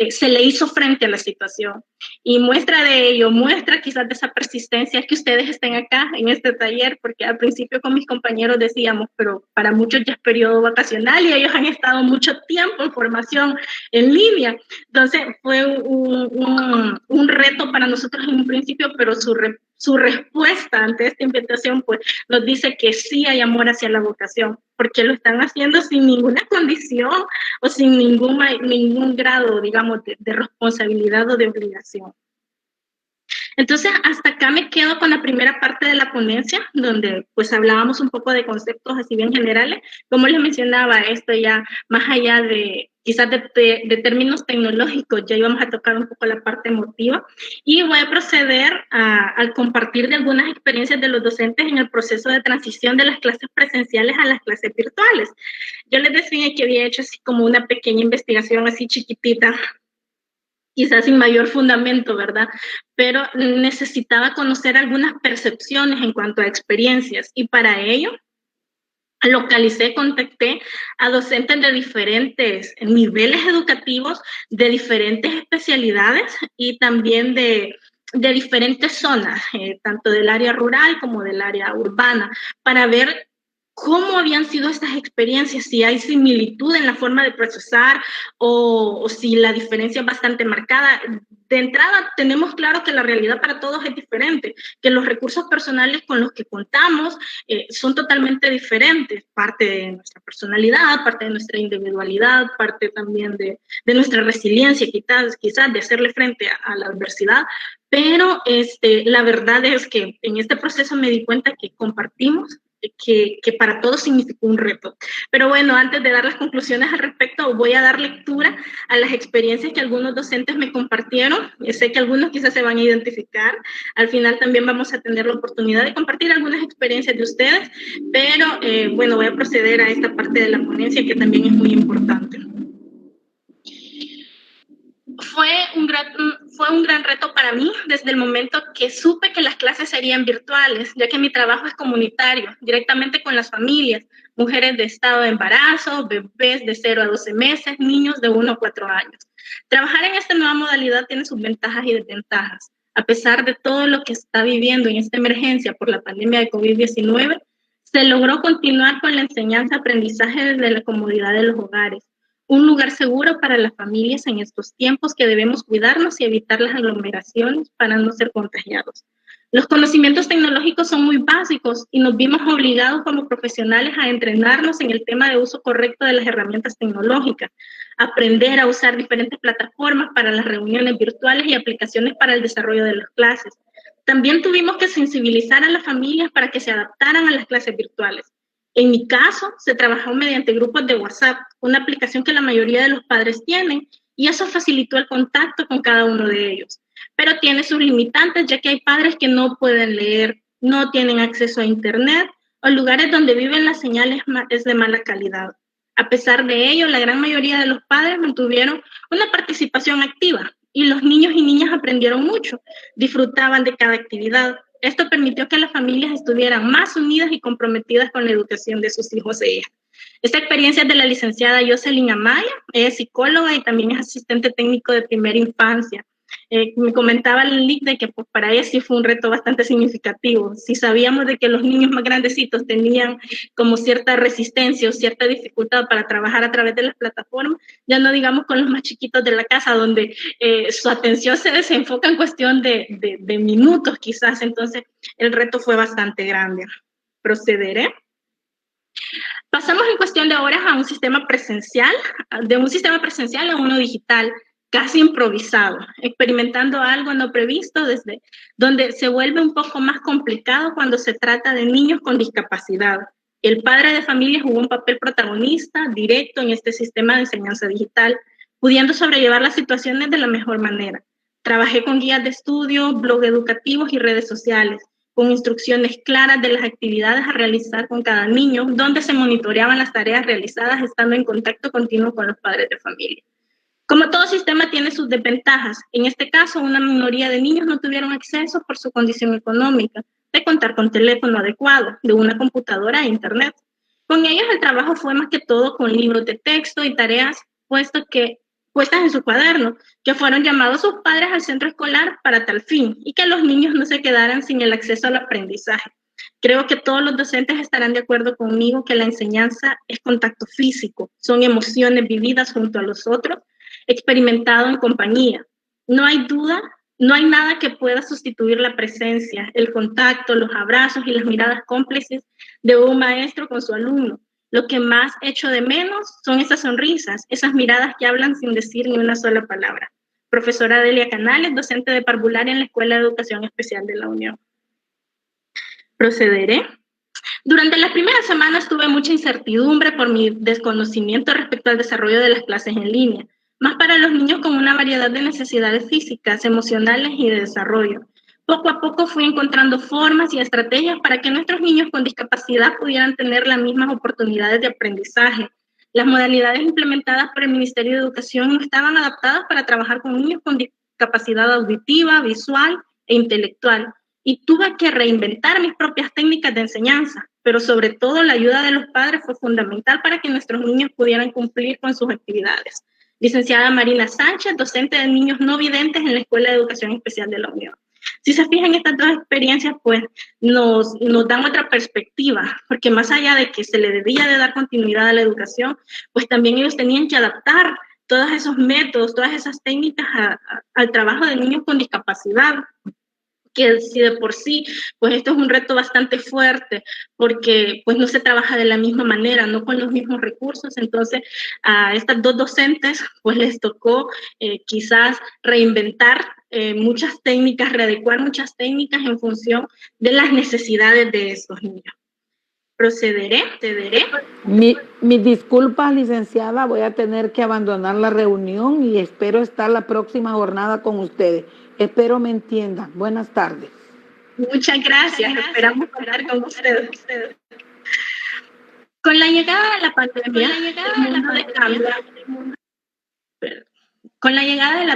se le hizo frente a la situación, y muestra de ello, muestra quizás de esa persistencia que ustedes estén acá en este taller, porque al principio con mis compañeros decíamos, pero para muchos ya es periodo vacacional y ellos han estado mucho tiempo en formación en línea. Entonces fue un reto para nosotros en un principio, pero su respuesta ante esta invitación pues nos dice que sí hay amor hacia la vocación, porque lo están haciendo sin ninguna condición o sin ningún grado, digamos, de responsabilidad o de obligación. Entonces, hasta acá me quedo con la primera parte de la ponencia, donde pues hablábamos un poco de conceptos así bien generales. Como les mencionaba, esto ya más allá de quizás de términos tecnológicos, ya íbamos a tocar un poco la parte emotiva, y voy a proceder al compartir de algunas experiencias de los docentes en el proceso de transición de las clases presenciales a las clases virtuales. Yo les decía que había hecho así como una pequeña investigación así chiquitita, quizás sin mayor fundamento, ¿verdad? Pero necesitaba conocer algunas percepciones en cuanto a experiencias, y para ello contacté a docentes de diferentes niveles educativos, de diferentes especialidades y también de diferentes zonas, tanto del área rural como del área urbana, para ver cómo habían sido estas experiencias, si hay similitud en la forma de procesar o si la diferencia es bastante marcada. De entrada, tenemos claro que la realidad para todos es diferente, que los recursos personales con los que contamos son totalmente diferentes, parte de nuestra personalidad, parte de nuestra individualidad, parte también de nuestra resiliencia, quizás de hacerle frente a la adversidad, pero la verdad es que en este proceso me di cuenta que compartimos, que para todos significó un reto. Pero bueno, antes de dar las conclusiones al respecto, voy a dar lectura a las experiencias que algunos docentes me compartieron. Sé que algunos quizás se van a identificar. Al final también vamos a tener la oportunidad de compartir algunas experiencias de ustedes, pero bueno, voy a proceder a esta parte de la ponencia que también es muy importante. Fue un gran reto para mí desde el momento que supe que las clases serían virtuales, ya que mi trabajo es comunitario, directamente con las familias, mujeres de estado de embarazo, bebés de 0 a 12 meses, niños de 1 a 4 años. Trabajar en esta nueva modalidad tiene sus ventajas y desventajas. A pesar de todo lo que está viviendo en esta emergencia por la pandemia de COVID-19, se logró continuar con la enseñanza-aprendizaje desde la comodidad de los hogares. Un lugar seguro para las familias en estos tiempos que debemos cuidarnos y evitar las aglomeraciones para no ser contagiados. Los conocimientos tecnológicos son muy básicos y nos vimos obligados como profesionales a entrenarnos en el tema de uso correcto de las herramientas tecnológicas, aprender a usar diferentes plataformas para las reuniones virtuales y aplicaciones para el desarrollo de las clases. También tuvimos que sensibilizar a las familias para que se adaptaran a las clases virtuales. En mi caso, se trabajó mediante grupos de WhatsApp, una aplicación que la mayoría de los padres tienen, y eso facilitó el contacto con cada uno de ellos. Pero tiene sus limitantes, ya que hay padres que no pueden leer, no tienen acceso a internet, o lugares donde viven las señales es de mala calidad. A pesar de ello, la gran mayoría de los padres mantuvieron una participación activa y los niños y niñas aprendieron mucho, disfrutaban de cada actividad. Esto permitió que las familias estuvieran más unidas y comprometidas con la educación de sus hijos e hijas. Esta experiencia es de la licenciada Jocelyn Amaya, ella es psicóloga y también es asistente técnico de primera infancia. Me comentaba Lilic de que pues, para ella sí fue un reto bastante significativo. Si sabíamos de que los niños más grandecitos tenían como cierta resistencia o cierta dificultad para trabajar a través de las plataformas, ya no digamos con los más chiquitos de la casa, donde su atención se desenfoca en cuestión de minutos quizás. Entonces el reto fue bastante grande. Procederé. Pasamos en cuestión de horas a un sistema presencial, de un sistema presencial a uno digital, casi improvisado, experimentando algo no previsto, desde donde se vuelve un poco más complicado cuando se trata de niños con discapacidad. El padre de familia jugó un papel protagonista directo en este sistema de enseñanza digital, pudiendo sobrellevar las situaciones de la mejor manera. Trabajé con guías de estudio, blogs educativos y redes sociales, con instrucciones claras de las actividades a realizar con cada niño, donde se monitoreaban las tareas realizadas estando en contacto continuo con los padres de familia. Como todo sistema tiene sus desventajas, en este caso una minoría de niños no tuvieron acceso por su condición económica, de contar con teléfono adecuado, de una computadora e internet. Con ellos el trabajo fue más que todo con libros de texto y tareas puestas en su cuaderno, que fueron llamados sus padres al centro escolar para tal fin, y que los niños no se quedaran sin el acceso al aprendizaje. Creo que todos los docentes estarán de acuerdo conmigo que la enseñanza es contacto físico, son emociones vividas junto a los otros, experimentado en compañía. No hay duda, no hay nada que pueda sustituir la presencia, el contacto, los abrazos y las miradas cómplices de un maestro con su alumno. Lo que más echo de menos son esas sonrisas, esas miradas que hablan sin decir ni una sola palabra. Profesora Delia Canales, docente de parvularia en la Escuela de Educación Especial de la Unión. Procederé. Durante las primeras semanas tuve mucha incertidumbre por mi desconocimiento respecto al desarrollo de las clases en línea, más para los niños con una variedad de necesidades físicas, emocionales y de desarrollo. Poco a poco fui encontrando formas y estrategias para que nuestros niños con discapacidad pudieran tener las mismas oportunidades de aprendizaje. Las modalidades implementadas por el Ministerio de Educación no estaban adaptadas para trabajar con niños con discapacidad auditiva, visual e intelectual, y tuve que reinventar mis propias técnicas de enseñanza, pero sobre todo la ayuda de los padres fue fundamental para que nuestros niños pudieran cumplir con sus actividades. Licenciada Marina Sánchez, docente de niños no videntes en la Escuela de Educación Especial de la Unión. Si se fijan, estas dos experiencias pues nos dan otra perspectiva, porque más allá de que se le debía de dar continuidad a la educación, pues también ellos tenían que adaptar todos esos métodos, todas esas técnicas al trabajo de niños con discapacidad, que si de por sí, pues esto es un reto bastante fuerte, porque pues no se trabaja de la misma manera, no con los mismos recursos. Entonces a estas dos docentes pues les tocó quizás reinventar muchas técnicas, readecuar muchas técnicas en función de las necesidades de estos niños. Procederé. Mis disculpas, licenciada, voy a tener que abandonar la reunión y espero estar la próxima jornada con ustedes. Espero me entiendan. Buenas tardes. Muchas gracias. Esperamos contar con ustedes. Con la llegada de la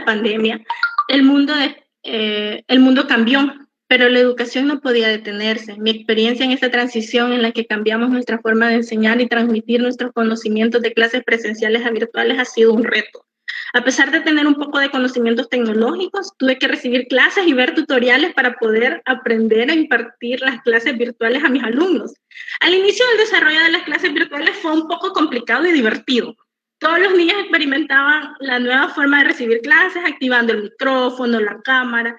pandemia, el mundo cambió, pero la educación no podía detenerse. Mi experiencia en esta transición en la que cambiamos nuestra forma de enseñar y transmitir nuestros conocimientos de clases presenciales a virtuales ha sido un reto. A pesar de tener un poco de conocimientos tecnológicos, tuve que recibir clases y ver tutoriales para poder aprender a impartir las clases virtuales a mis alumnos. Al inicio del desarrollo de las clases virtuales fue un poco complicado y divertido. Todos los niños experimentaban la nueva forma de recibir clases, activando el micrófono, la cámara.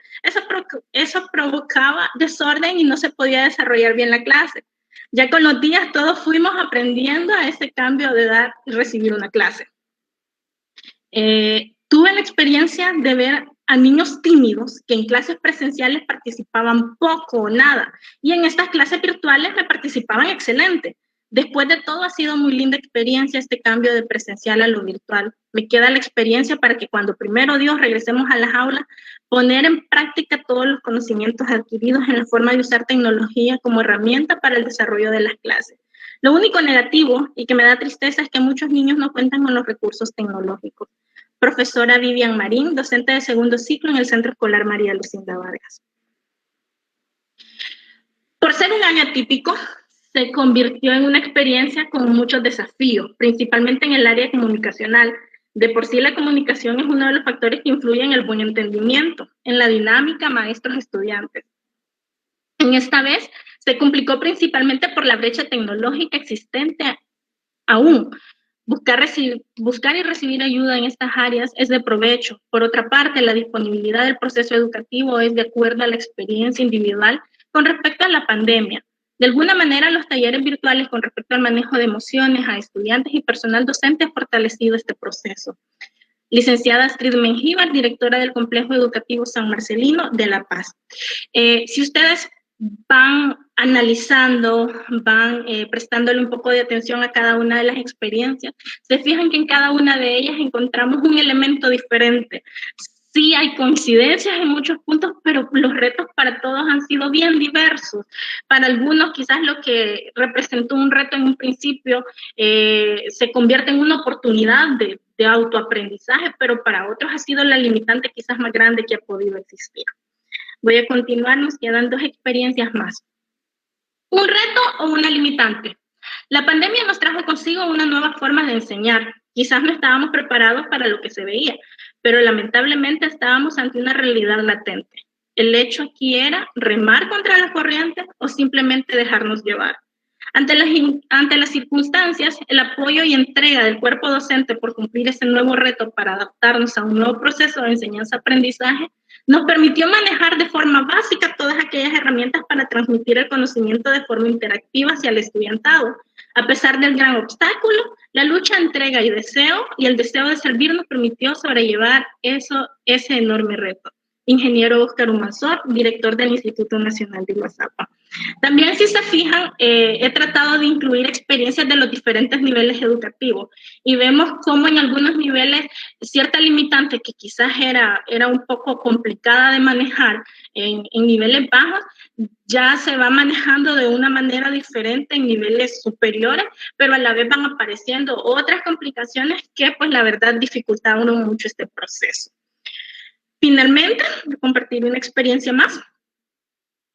Eso provocaba desorden y no se podía desarrollar bien la clase. Ya con los días todos fuimos aprendiendo a ese cambio de dar y recibir una clase. Tuve la experiencia de ver a niños tímidos que en clases presenciales participaban poco o nada, y en estas clases virtuales me participaban excelente. Después de todo, ha sido muy linda experiencia este cambio de presencial a lo virtual. Me queda la experiencia para que cuando primero Dios regresemos a las aulas, poner en práctica todos los conocimientos adquiridos en la forma de usar tecnología como herramienta para el desarrollo de las clases. Lo único negativo y que me da tristeza es que muchos niños no cuentan con los recursos tecnológicos. Profesora Vivian Marín, docente de segundo ciclo en el Centro Escolar María Lucinda Vargas. Por ser un año atípico, se convirtió en una experiencia con muchos desafíos, principalmente en el área comunicacional. De por sí la comunicación es uno de los factores que influyen en el buen entendimiento, en la dinámica maestros-estudiantes. En esta vez se complicó principalmente por la brecha tecnológica existente aún. Buscar y recibir ayuda en estas áreas es de provecho. Por otra parte, la disponibilidad del proceso educativo es de acuerdo a la experiencia individual con respecto a la pandemia. De alguna manera, los talleres virtuales con respecto al manejo de emociones a estudiantes y personal docente han fortalecido este proceso. Licenciada Astrid Mengíbar, directora del Complejo Educativo San Marcelino de La Paz. Si ustedes van analizando, van prestándole un poco de atención a cada una de las experiencias, se fijan que en cada una de ellas encontramos un elemento diferente. Sí hay coincidencias en muchos puntos, pero los retos para todos han sido bien diversos. Para algunos quizás lo que representó un reto en un principio se convierte en una oportunidad de autoaprendizaje, pero para otros ha sido la limitante quizás más grande que ha podido existir. Voy a continuar, nos quedan 2 experiencias más. ¿Un reto o una limitante? La pandemia nos trajo consigo una nueva forma de enseñar. Quizás no estábamos preparados para lo que se veía, pero lamentablemente estábamos ante una realidad latente. El hecho aquí era remar contra la corriente o simplemente dejarnos llevar. Ante las circunstancias, el apoyo y entrega del cuerpo docente por cumplir ese nuevo reto para adaptarnos a un nuevo proceso de enseñanza-aprendizaje nos permitió manejar de forma básica todas aquellas herramientas para transmitir el conocimiento de forma interactiva hacia el estudiantado. A pesar del gran obstáculo, la lucha, entrega y el deseo de servir nos permitió sobrellevar ese enorme reto. Ingeniero Óscar Humansor, director del Instituto Nacional de Guazapa. También, si se fijan, he tratado de incluir experiencias de los diferentes niveles educativos y vemos cómo en algunos niveles cierta limitante que quizás era un poco complicada de manejar en niveles bajos, ya se va manejando de una manera diferente en niveles superiores, pero a la vez van apareciendo otras complicaciones que, pues, la verdad, dificultaron mucho este proceso. Finalmente, voy a compartir una experiencia más.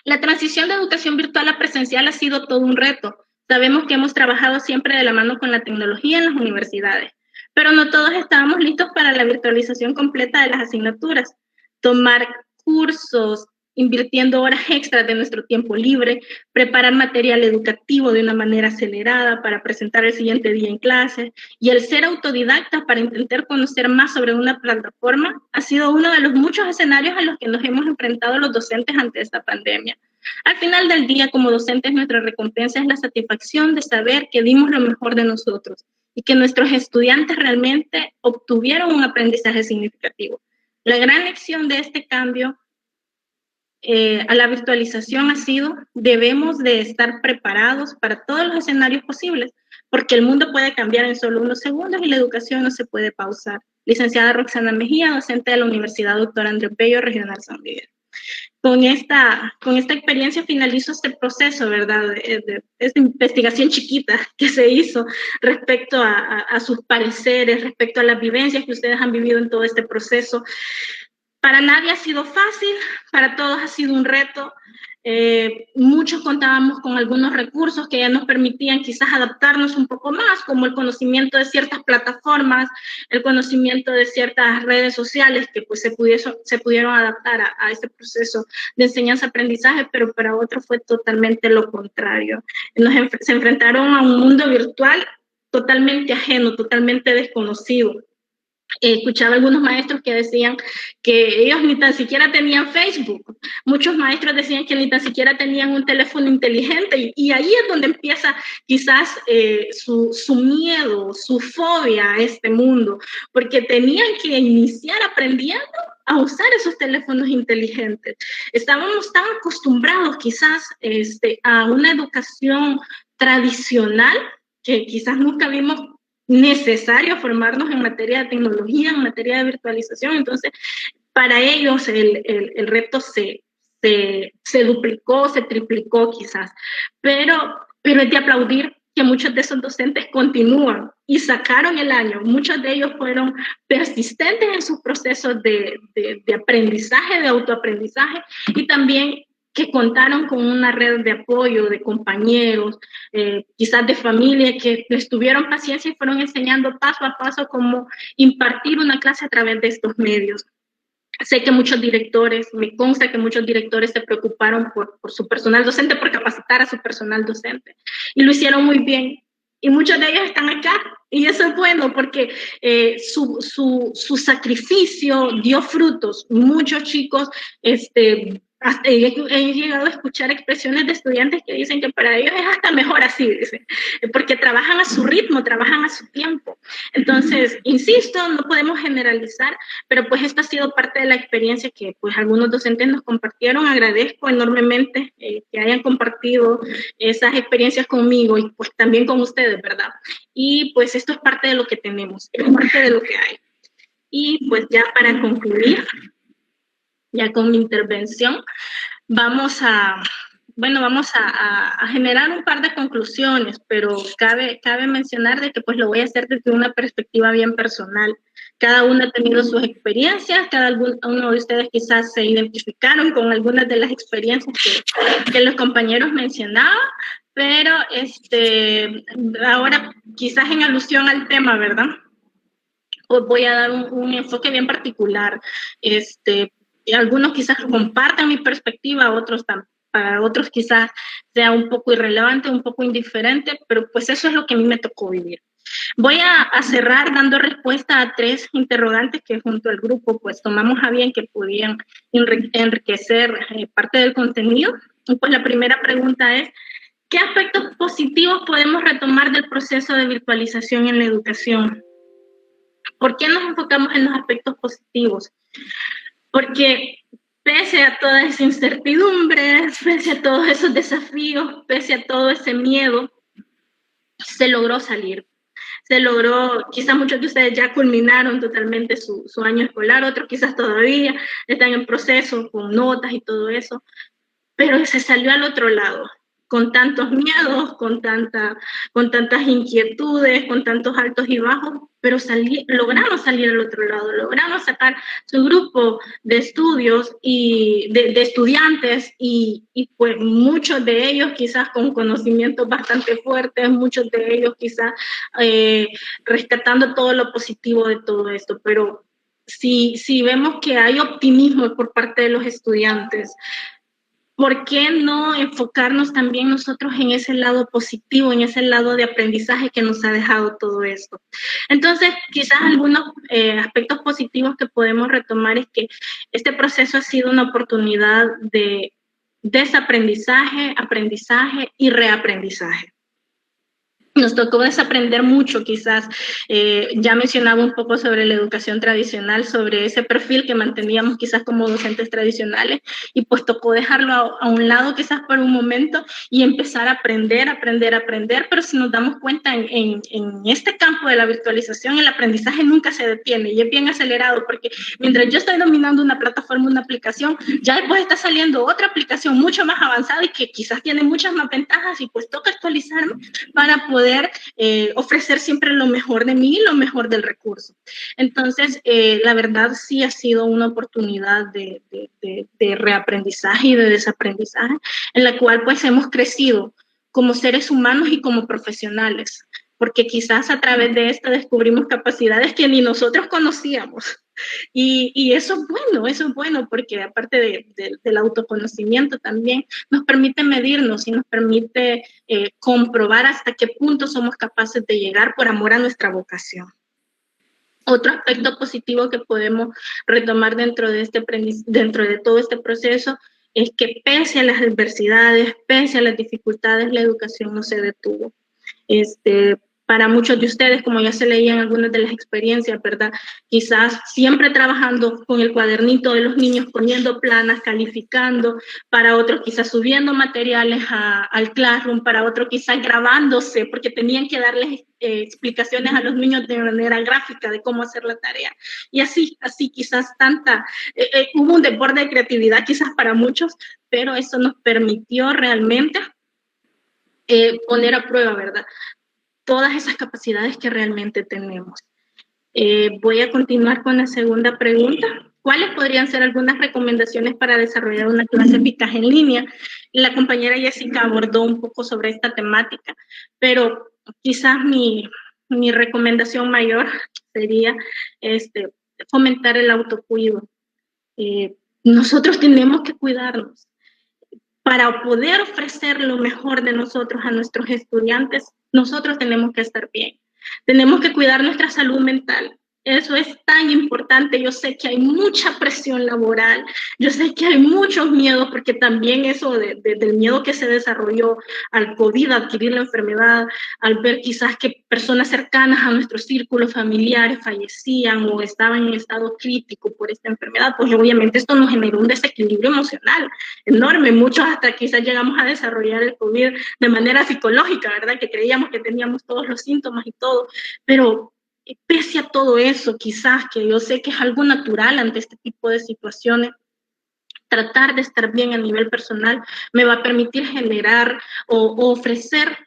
La transición de educación virtual a presencial ha sido todo un reto. Sabemos que hemos trabajado siempre de la mano con la tecnología en las universidades, pero no todos estábamos listos para la virtualización completa de las asignaturas. Tomar cursos, invirtiendo horas extras de nuestro tiempo libre, preparar material educativo de una manera acelerada para presentar el siguiente día en clase, y el ser autodidacta para intentar conocer más sobre una plataforma ha sido uno de los muchos escenarios a los que nos hemos enfrentado los docentes ante esta pandemia. Al final del día, como docentes, nuestra recompensa es la satisfacción de saber que dimos lo mejor de nosotros y que nuestros estudiantes realmente obtuvieron un aprendizaje significativo. La gran lección de este cambio a la virtualización ha sido: debemos de estar preparados para todos los escenarios posibles, porque el mundo puede cambiar en solo unos segundos y la educación no se puede pausar. Licenciada Roxana Mejía, docente de la Universidad Dr. Andrés Bello, Regional San Miguel. Con esta experiencia finalizo este proceso, ¿verdad? De esta investigación chiquita que se hizo respecto a sus pareceres, respecto a las vivencias que ustedes han vivido en todo este proceso. Para nadie ha sido fácil, para todos ha sido un reto. Muchos contábamos con algunos recursos que ya nos permitían quizás adaptarnos un poco más, como el conocimiento de ciertas plataformas, el conocimiento de ciertas redes sociales que pues se pudieron adaptar a este proceso de enseñanza-aprendizaje, pero para otros fue totalmente lo contrario. Se enfrentaron a un mundo virtual totalmente ajeno, totalmente desconocido. Escuchaba algunos maestros que decían que ellos ni tan siquiera tenían Facebook. Muchos maestros decían que ni tan siquiera tenían un teléfono inteligente, y ahí es donde empieza quizás su miedo, su fobia a este mundo, porque tenían que iniciar aprendiendo a usar esos teléfonos inteligentes. Estábamos tan acostumbrados quizás a una educación tradicional que quizás nunca vimos necesario formarnos en materia de tecnología, en materia de virtualización. Entonces, para ellos el reto se duplicó, se triplicó quizás, pero es de aplaudir que muchos de esos docentes continúan y sacaron el año. Muchos de ellos fueron persistentes en sus procesos de aprendizaje, de autoaprendizaje, y también que contaron con una red de apoyo de compañeros, quizás de familia, que les tuvieron paciencia y fueron enseñando paso a paso cómo impartir una clase a través de estos medios. Sé que muchos directores, me consta que muchos directores se preocuparon por su personal docente, por capacitar a su personal docente, y lo hicieron muy bien. Y muchos de ellos están acá, y eso es bueno porque su sacrificio dio frutos. Muchos chicos, he llegado a escuchar expresiones de estudiantes que dicen que para ellos es hasta mejor así, dicen, porque trabajan a su ritmo, trabajan a su tiempo. Entonces, insisto, no podemos generalizar, pero pues esta ha sido parte de la experiencia que pues algunos docentes nos compartieron. Agradezco enormemente que hayan compartido esas experiencias conmigo y pues también con ustedes, ¿verdad? Y pues esto es parte de lo que tenemos, es parte de lo que hay. Y pues ya para concluir, ya con mi intervención, vamos a generar un par de conclusiones, pero cabe mencionar de que pues lo voy a hacer desde una perspectiva bien personal. Cada uno ha tenido sus experiencias, uno de ustedes quizás se identificaron con algunas de las experiencias que los compañeros mencionaban, pero ahora quizás en alusión al tema, ¿verdad? Pues voy a dar un enfoque bien particular. Algunos quizás compartan mi perspectiva, para otros quizás sea un poco irrelevante, un poco indiferente, pero pues eso es lo que a mí me tocó vivir. Voy a cerrar dando respuesta a 3 interrogantes que junto al grupo pues tomamos a bien que podían enriquecer parte del contenido. Y pues la primera pregunta es, ¿qué aspectos positivos podemos retomar del proceso de virtualización en la educación? ¿Por qué nos enfocamos en los aspectos positivos? Porque pese a toda esa incertidumbre, pese a todos esos desafíos, pese a todo ese miedo, se logró salir. Se logró, quizás muchos de ustedes ya culminaron totalmente su año escolar, otros quizás todavía están en proceso con notas y todo eso, pero se salió al otro lado, con tantos miedos, con tantas inquietudes, con tantos altos y bajos, pero logramos salir al otro lado, logramos sacar su grupo de estudios y de estudiantes y pues muchos de ellos quizás con conocimientos bastante fuertes, muchos de ellos quizás rescatando todo lo positivo de todo esto, pero si vemos que hay optimismo por parte de los estudiantes, ¿por qué no enfocarnos también nosotros en ese lado positivo, en ese lado de aprendizaje que nos ha dejado todo esto? Entonces, quizás algunos aspectos positivos que podemos retomar es que este proceso ha sido una oportunidad de desaprendizaje, aprendizaje y reaprendizaje. Nos tocó desaprender mucho, quizás ya mencionaba un poco sobre la educación tradicional, sobre ese perfil que manteníamos quizás como docentes tradicionales y pues tocó dejarlo a un lado quizás por un momento y empezar a aprender, pero si nos damos cuenta en este campo de la virtualización, el aprendizaje nunca se detiene y es bien acelerado porque mientras yo estoy dominando una plataforma, una aplicación, ya después está saliendo otra aplicación mucho más avanzada y que quizás tiene muchas más ventajas y pues toca actualizarme para poder ofrecer siempre lo mejor de mí, lo mejor del recurso. Entonces, la verdad sí ha sido una oportunidad de reaprendizaje y de desaprendizaje, en la cual pues hemos crecido como seres humanos y como profesionales, porque quizás a través de esto descubrimos capacidades que ni nosotros conocíamos. Y eso es bueno porque aparte del autoconocimiento también nos permite medirnos y nos permite comprobar hasta qué punto somos capaces de llegar por amor a nuestra vocación. Otro aspecto positivo que podemos retomar dentro de todo este proceso es que pese a las adversidades, pese a las dificultades, la educación no se detuvo. Para muchos de ustedes, como ya se leían algunas de las experiencias, ¿verdad? Quizás siempre trabajando con el cuadernito de los niños, poniendo planas, calificando, para otros quizás subiendo materiales al Classroom, para otros quizás grabándose, porque tenían que darles explicaciones a los niños de manera gráfica de cómo hacer la tarea. Y así quizás hubo un desborde de creatividad quizás para muchos, pero eso nos permitió realmente poner a prueba, ¿verdad? Todas esas capacidades que realmente tenemos. Voy a continuar con la segunda pregunta. ¿Cuáles podrían ser algunas recomendaciones para desarrollar una clase eficaz en línea? La compañera Jessica abordó un poco sobre esta temática, pero quizás mi recomendación mayor sería fomentar el autocuido. Nosotros tenemos que cuidarnos. Para poder ofrecer lo mejor de nosotros a nuestros estudiantes, nosotros tenemos que estar bien. Tenemos que cuidar nuestra salud mental. Eso es tan importante. Yo sé que hay mucha presión laboral, yo sé que hay muchos miedos, porque también eso del miedo que se desarrolló al COVID, a adquirir la enfermedad, al ver quizás que personas cercanas a nuestros círculos familiares fallecían o estaban en estado crítico por esta enfermedad, pues obviamente esto nos generó un desequilibrio emocional enorme. Muchos hasta quizás llegamos a desarrollar el COVID de manera psicológica, ¿verdad? Que creíamos que teníamos todos los síntomas y todo, pero pese a todo eso, quizás, que yo sé que es algo natural ante este tipo de situaciones, tratar de estar bien a nivel personal me va a permitir generar o ofrecer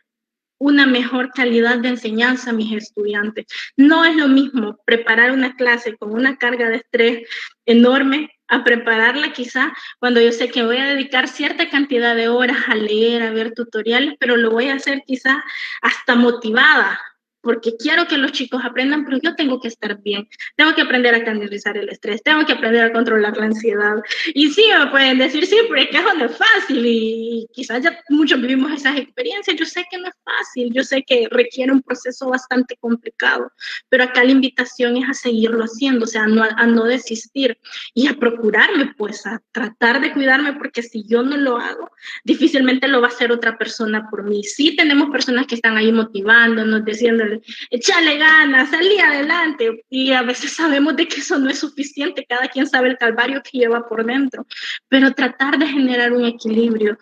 una mejor calidad de enseñanza a mis estudiantes. No es lo mismo preparar una clase con una carga de estrés enorme a prepararla quizá cuando yo sé que voy a dedicar cierta cantidad de horas a leer, a ver tutoriales, pero lo voy a hacer quizá hasta motivada, porque quiero que los chicos aprendan, pero yo tengo que estar bien, tengo que aprender a canalizar el estrés, tengo que aprender a controlar la ansiedad. Y sí, me pueden decir, sí, pero es que eso no es fácil, y quizás ya muchos vivimos esas experiencias. Yo sé que no es fácil, yo sé que requiere un proceso bastante complicado, pero acá la invitación es a seguirlo haciendo, o sea, a no desistir y a procurarme, pues, a tratar de cuidarme, porque si yo no lo hago, difícilmente lo va a hacer otra persona por mí. Sí tenemos personas que están ahí motivándonos, diciéndole, échale ganas, salí adelante, y a veces sabemos de que eso no es suficiente, cada quien sabe el calvario que lleva por dentro, pero tratar de generar un equilibrio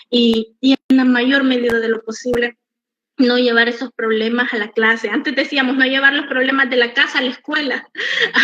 y en la mayor medida de lo posible no llevar esos problemas a la clase. Antes decíamos no llevar los problemas de la casa a la escuela.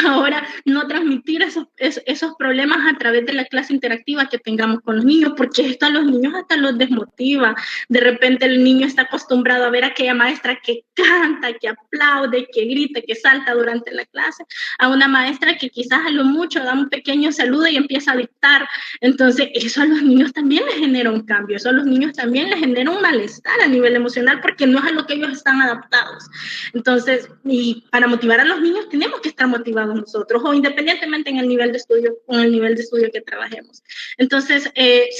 Ahora no transmitir esos problemas a través de la clase interactiva que tengamos con los niños, porque esto a los niños hasta los desmotiva. De repente el niño está acostumbrado a ver a aquella maestra que canta, que aplaude, que grita, que salta durante la clase, a una maestra que quizás a lo mucho da un pequeño saludo y empieza a dictar. Entonces eso a los niños también les genera un cambio, eso a los niños también les genera un malestar a nivel emocional, porque no es a lo que ellos están adaptados. Entonces, y para motivar a los niños tenemos que estar motivados nosotros, o independientemente en el nivel de estudio, con el nivel de estudio que trabajemos. Entonces,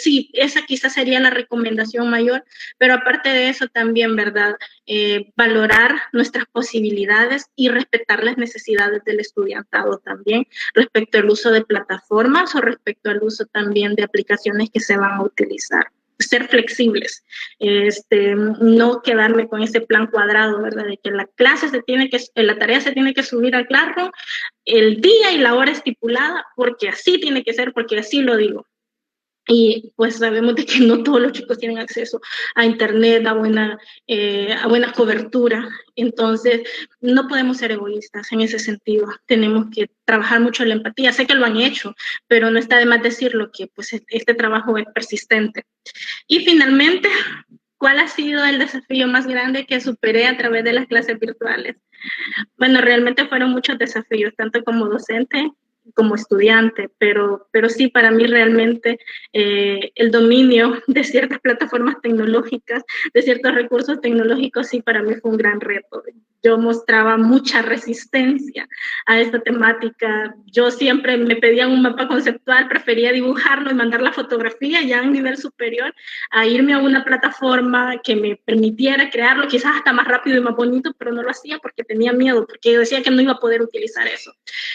sí, esa quizás sería la recomendación mayor, pero aparte de eso también, ¿verdad? Valorar nuestras posibilidades y respetar las necesidades del estudiantado también, respecto al uso de plataformas o respecto al uso también de aplicaciones que se van a utilizar. Ser flexibles, no quedarme con ese plan cuadrado, ¿verdad? De que la tarea se tiene que subir al Classroom el día y la hora estipulada, porque así tiene que ser, porque así lo digo. Y pues sabemos de que no todos los chicos tienen acceso a internet, a buena cobertura. Entonces, no podemos ser egoístas en ese sentido. Tenemos que trabajar mucho la empatía. Sé que lo han hecho, pero no está de más decirlo, que pues este trabajo es persistente. Y finalmente, ¿cuál ha sido el desafío más grande que superé a través de las clases virtuales? Bueno, realmente fueron muchos desafíos, tanto como docente como estudiante, pero sí, para mí realmente el dominio de ciertas plataformas tecnológicas, de ciertos recursos tecnológicos, sí, para mí fue un gran reto. Yo mostraba mucha resistencia a esta temática. Yo siempre me pedían un mapa conceptual, prefería dibujarlo y mandar la fotografía ya en nivel superior, a irme a una plataforma que me permitiera crearlo, quizás hasta más rápido y más bonito, pero no lo hacía porque tenía miedo, porque yo decía que no iba a poder utilizar eso.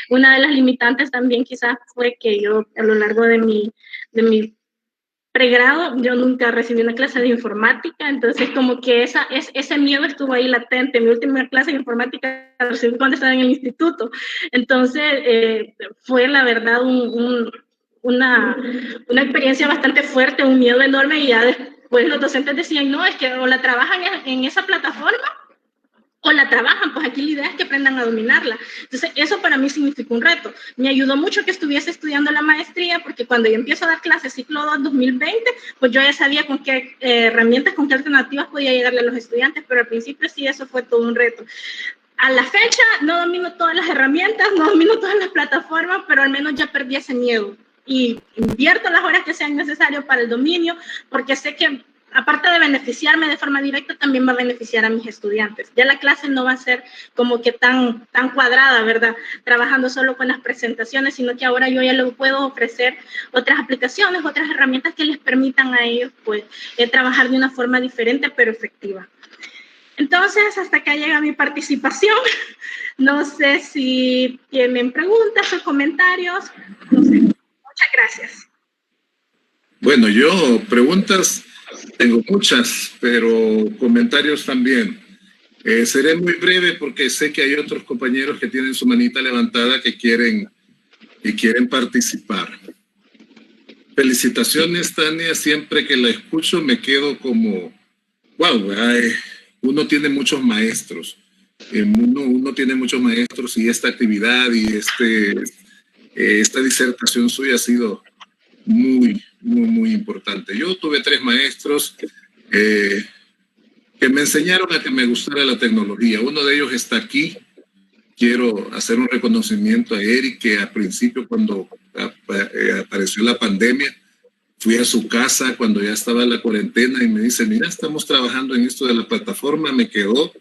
Una de las limitantes también quizás fue que yo, a lo largo de mi pregrado, yo nunca recibí una clase de informática, entonces como que ese miedo estuvo ahí latente. Mi última clase de informática la recibí cuando estaba en el instituto, entonces fue la verdad una experiencia bastante fuerte, un miedo enorme, y ya después los docentes decían, no, es que o la trabajan en esa plataforma o la trabajan, pues aquí la idea es que aprendan a dominarla. Entonces, eso para mí significa un reto. Me ayudó mucho que estuviese estudiando la maestría, porque cuando yo empiezo a dar clases ciclo 2 2020, pues yo ya sabía con qué herramientas, con qué alternativas podía llegarle a los estudiantes, pero al principio sí, eso fue todo un reto. A la fecha no domino todas las herramientas, no domino todas las plataformas, pero al menos ya perdí ese miedo y invierto las horas que sean necesarias para el dominio, porque sé que aparte de beneficiarme de forma directa, también va a beneficiar a mis estudiantes. Ya la clase no va a ser como que tan cuadrada, ¿verdad? Trabajando solo con las presentaciones, sino que ahora yo ya les puedo ofrecer otras aplicaciones, otras herramientas que les permitan a ellos, pues, trabajar de una forma diferente, pero efectiva. Entonces, hasta acá llega mi participación. No sé si tienen preguntas o comentarios. No sé. Muchas gracias. Bueno, yo preguntas tengo muchas, pero comentarios también. Seré muy breve porque sé que hay otros compañeros que tienen su manita levantada que quieren participar. Felicitaciones, Tania. Siempre que la escucho me quedo como, wow, uno tiene muchos maestros. Uno tiene muchos maestros y esta actividad y esta disertación suya ha sido muy importante. Yo tuve 3 maestros que me enseñaron a que me gustara la tecnología. Uno de ellos está aquí. Quiero hacer un reconocimiento a Eric, que al principio cuando apareció la pandemia, fui a su casa cuando ya estaba la cuarentena y me dice, mira, estamos trabajando en esto de la plataforma. Me quedó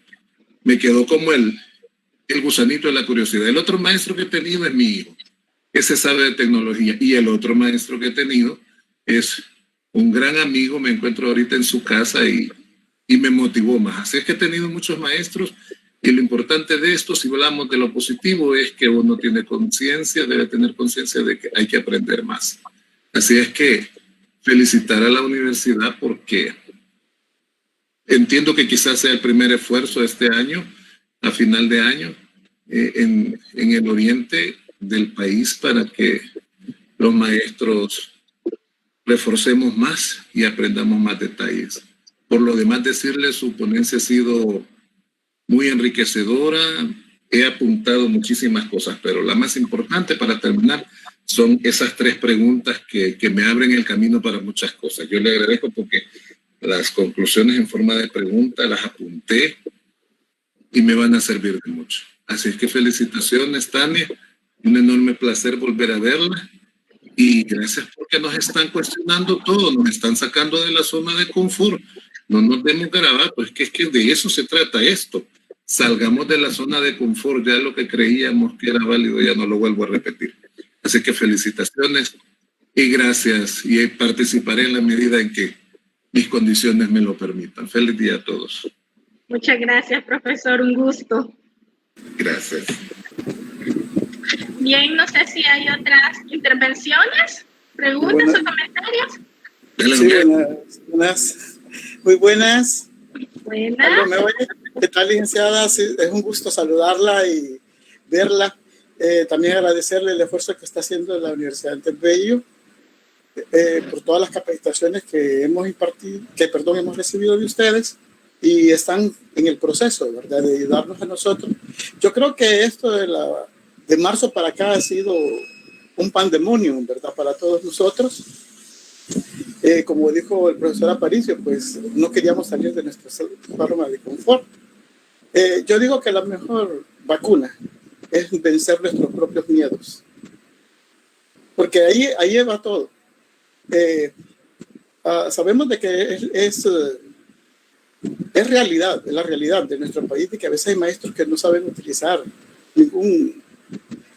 como el gusanito de la curiosidad. El otro maestro que he tenido es mi hijo. Ese sabe de tecnología. Y el otro maestro que he tenido es un gran amigo. Me encuentro ahorita en su casa y me motivó más. Así es que he tenido muchos maestros y lo importante de esto, si hablamos de lo positivo, es que uno tiene conciencia, debe tener conciencia de que hay que aprender más. Así es que felicitar a la universidad porque entiendo que quizás sea el primer esfuerzo este año, a final de año, en el oriente del país para que los maestros reforcemos más y aprendamos más detalles. Por lo demás, decirles, su ponencia ha sido muy enriquecedora. He apuntado muchísimas cosas, pero la más importante para terminar son esas 3 preguntas que me abren el camino para muchas cosas. Yo le agradezco porque las conclusiones en forma de pregunta las apunté y me van a servir de mucho. Así es que felicitaciones, Tania. Un enorme placer volver a verla y gracias porque nos están cuestionando todo, nos están sacando de la zona de confort. No nos demos garabatos, es que de eso se trata esto. Salgamos de la zona de confort, ya lo que creíamos que era válido ya no lo vuelvo a repetir. Así que felicitaciones y gracias, y participaré en la medida en que mis condiciones me lo permitan. Feliz día a todos. Muchas gracias, profesor, un gusto. Gracias. Bien, no sé si hay otras intervenciones, preguntas o comentarios. Sí, buenas. Muy buenas. Buenas. ¿Me oye? ¿Qué tal, licenciada? Sí, es un gusto saludarla y verla. También agradecerle el esfuerzo que está haciendo la Universidad del Bello por todas las capacitaciones que hemos recibido de ustedes y están en el proceso, ¿verdad?, de ayudarnos a nosotros. Yo creo que esto de marzo para acá ha sido un pandemonium, ¿verdad?, para todos nosotros. Como dijo el profesor Aparicio, pues no queríamos salir de nuestra forma de confort. Yo digo que la mejor vacuna es vencer nuestros propios miedos, porque ahí va todo. Sabemos de que es realidad, es la realidad de nuestro país, de que a veces hay maestros que no saben utilizar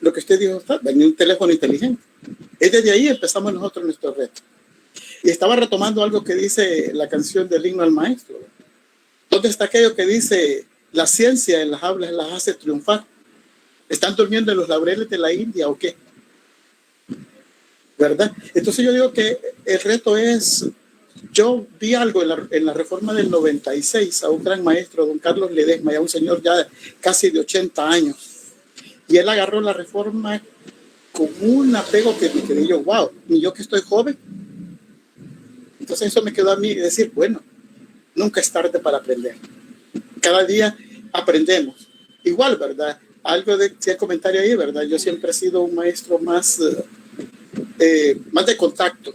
lo que usted dijo, ni un teléfono inteligente. Es desde ahí empezamos nosotros nuestro reto. Y estaba retomando algo que dice la canción del himno al maestro. ¿Dónde está aquello que dice la ciencia en las aulas las hace triunfar? ¿Están durmiendo en los laureles de la India o qué? ¿Verdad? Entonces yo digo que el reto es, yo vi algo en la reforma del 96 a un gran maestro, don Carlos Ledesma, ya un señor ya casi de 80 años, y él agarró la reforma con un apego que me quedé yo, wow, ni yo que estoy joven. Entonces eso me quedó a mí decir, bueno, nunca es tarde para aprender. Cada día aprendemos. Igual, ¿verdad? Algo de comentario ahí, ¿verdad? Yo siempre he sido un maestro más de contacto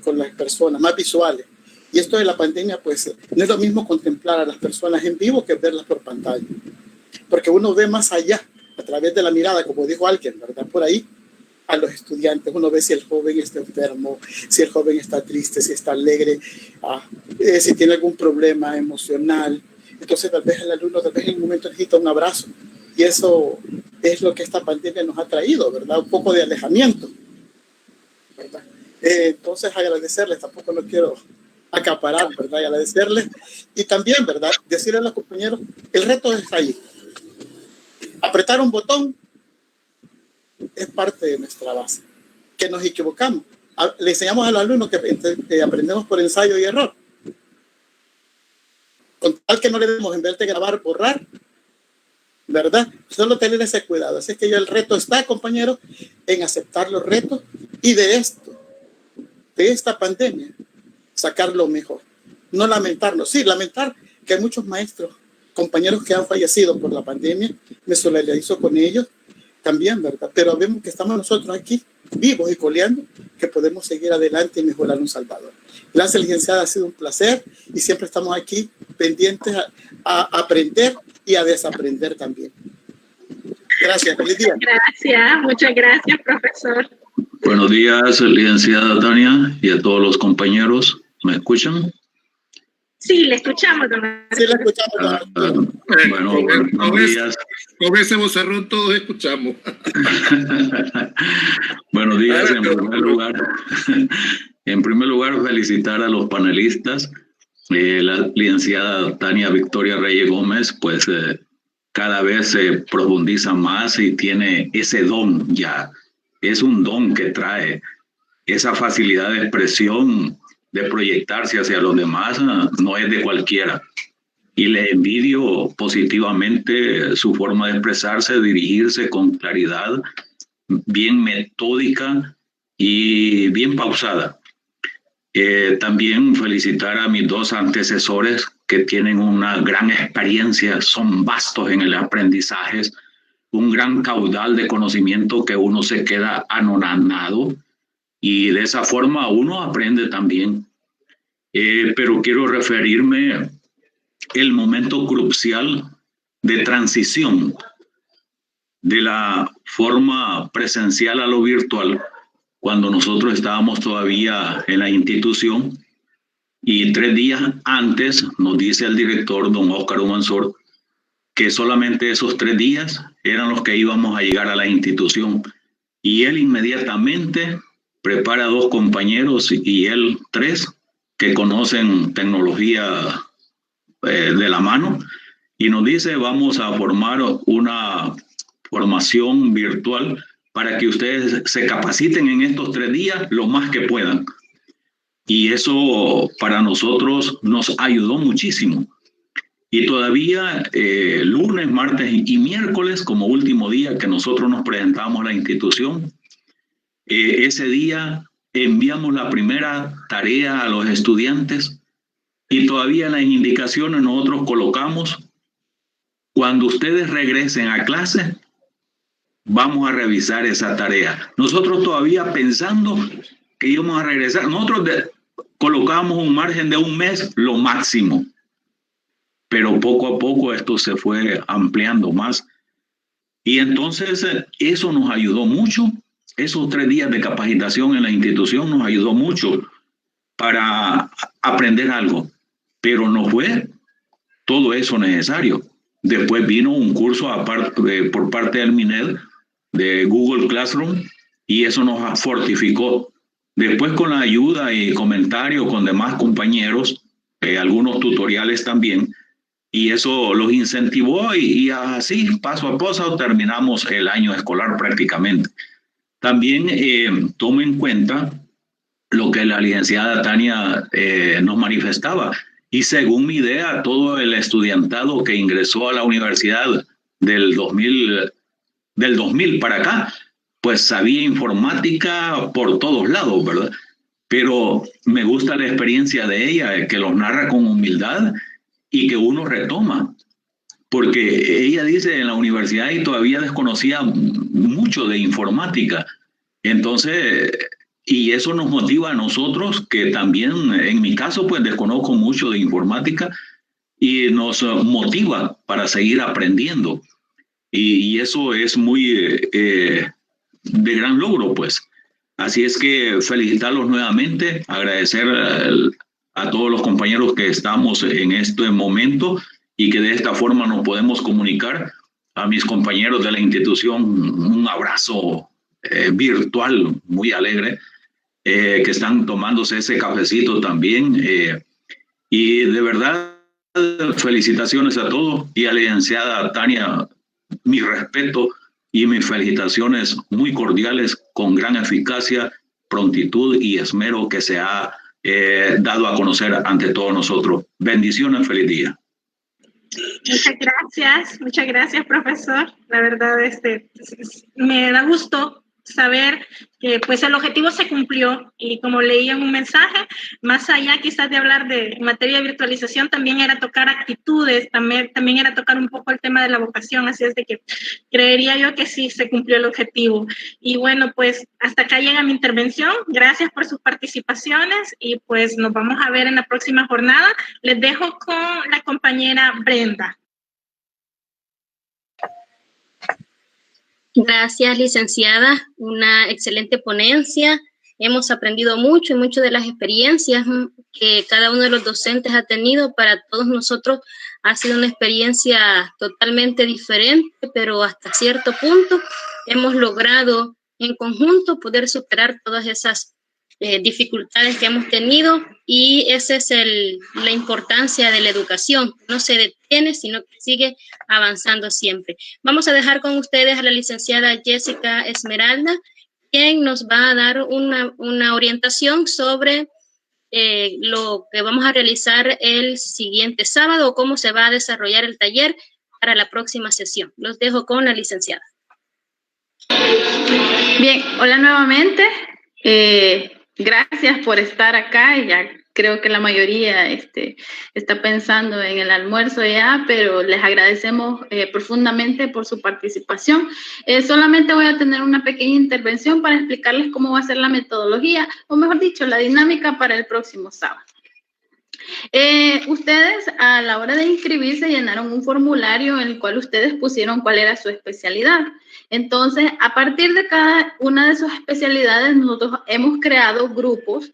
con las personas, más visuales. Y esto de la pandemia, pues, no es lo mismo contemplar a las personas en vivo que verlas por pantalla. Porque uno ve más allá, a través de la mirada, como dijo alguien, ¿verdad? Por ahí, a los estudiantes. Uno ve si el joven está enfermo, si el joven está triste, si está alegre, si tiene algún problema emocional. Entonces, tal vez el alumno, tal vez en un momento necesita un abrazo. Y eso es lo que esta pandemia nos ha traído, ¿verdad? Un poco de alejamiento, ¿verdad? Entonces, agradecerles, tampoco no quiero acaparar, ¿verdad? Y agradecerles. Y también, ¿verdad? Decirle a los compañeros, el reto está ahí. Apretar un botón es parte de nuestra base. Que nos equivocamos. Le enseñamos a los alumnos que aprendemos por ensayo y error. Con tal que no le demos, en vez de grabar, borrar, ¿verdad? Solo tener ese cuidado. Así es que el reto está, compañeros, en aceptar los retos y de esta pandemia, sacar lo mejor. No lamentarnos. Sí, lamentar que hay muchos maestros, compañeros que han fallecido por la pandemia. Me solidarizo con ellos también, ¿verdad? Pero vemos que estamos nosotros aquí, vivos y coleando, que podemos seguir adelante y mejorar un Salvador. Gracias, licenciada, ha sido un placer y siempre estamos aquí pendientes a aprender y a desaprender también. Gracias, feliz día. Gracias, muchas gracias, profesor. Buenos días, licenciada Tania, y a todos los compañeros. ¿Me escuchan? Sí, le escuchamos, don Arturo. Sí, le escuchamos. Bueno, buenos días. Con ese vozarrón todos escuchamos. Buenos días, en primer lugar, felicitar a los panelistas. La licenciada Tania Victoria Reyes Gómez, pues cada vez se profundiza más y tiene ese don ya. Es un don que trae esa facilidad de expresión, de proyectarse hacia los demás, no es de cualquiera. Y le envidio positivamente su forma de expresarse, de dirigirse con claridad, bien metódica y bien pausada. También felicitar a mis dos antecesores que tienen una gran experiencia, son vastos en el aprendizaje, un gran caudal de conocimiento que uno se queda anonadado y de esa forma uno aprende también. Pero quiero referirme el momento crucial de transición de la forma presencial a lo virtual, cuando nosotros estábamos todavía en la institución y 3 días antes nos dice el director, don Óscar Humansor, que solamente esos 3 días eran los que íbamos a llegar a la institución. Y él inmediatamente prepara 2 compañeros y él 3 que conocen tecnología de la mano y nos dice, vamos a formar una formación virtual para que ustedes se capaciten en estos 3 días lo más que puedan. Y eso para nosotros nos ayudó muchísimo. Y todavía lunes, martes y miércoles, como último día que nosotros nos presentamos a la institución, ese día enviamos la primera tarea a los estudiantes y todavía en las indicaciones nosotros colocamos, cuando ustedes regresen a clase, vamos a revisar esa tarea. Nosotros todavía pensando que íbamos a regresar, nosotros colocamos un margen de 1 mes, lo máximo. Pero poco a poco esto se fue ampliando más. Y entonces eso nos ayudó mucho. Esos 3 días de capacitación en la institución nos ayudó mucho para aprender algo. Pero no fue todo eso necesario. Después vino un curso por parte del MINED de Google Classroom y eso nos fortificó. Después con la ayuda y comentarios con demás compañeros, algunos tutoriales también, y eso los incentivó y así paso a paso terminamos el año escolar prácticamente. También tomo en cuenta lo que la licenciada Tania nos manifestaba y según mi idea todo el estudiantado que ingresó a la universidad del 2000 para acá pues sabía informática por todos lados, ¿verdad? Pero me gusta la experiencia de ella, que los narra con humildad y que uno retoma. porque ella dice en la universidad y todavía desconocía mucho de informática. Entonces, y eso nos motiva a nosotros, que también en mi caso pues desconozco mucho de informática, y nos motiva para seguir aprendiendo. Y eso es muy de gran logro, pues. Así es que felicitarlos nuevamente, agradecer a todos los compañeros que estamos en este momento y que de esta forma nos podemos comunicar. A mis compañeros de la institución, un abrazo virtual muy alegre, que están tomándose ese cafecito también. Y de verdad, felicitaciones a todos, y a la licenciada Tania, mi respeto y mis felicitaciones muy cordiales, con gran eficacia, prontitud y esmero que se ha dado a conocer ante todos nosotros. Bendiciones, feliz día. Muchas gracias, profesor. La verdad, me da gusto saber que pues el objetivo se cumplió, y como leí en un mensaje, más allá quizás de hablar de materia de virtualización, también era tocar actitudes, también era tocar un poco el tema de la vocación, así es de que creería yo que sí se cumplió el objetivo. Y bueno, pues hasta acá llega mi intervención. Gracias por sus participaciones y pues nos vamos a ver en la próxima jornada. Les dejo con la compañera Brenda. Gracias, licenciada. Una excelente ponencia. Hemos aprendido mucho y mucho de las experiencias que cada uno de los docentes ha tenido. Para todos nosotros ha sido una experiencia totalmente diferente, pero hasta cierto punto hemos logrado en conjunto poder superar todas esas dificultades que hemos tenido, y esa es la importancia de la educación. No se detiene, sino que sigue avanzando siempre. Vamos a dejar con ustedes a la licenciada Jessica Esmeralda, quien nos va a dar una orientación sobre lo que vamos a realizar el siguiente sábado, o cómo se va a desarrollar el taller para la próxima sesión. Los dejo con la licenciada. Bien, hola nuevamente. Gracias por estar acá. Ya creo que la mayoría está pensando en el almuerzo ya, pero les agradecemos profundamente por su participación. Solamente voy a tener una pequeña intervención para explicarles cómo va a ser la metodología, o mejor dicho, la dinámica para el próximo sábado. Ustedes a la hora de inscribirse llenaron un formulario en el cual ustedes pusieron cuál era su especialidad. Entonces, a partir de cada una de sus especialidades, nosotros hemos creado grupos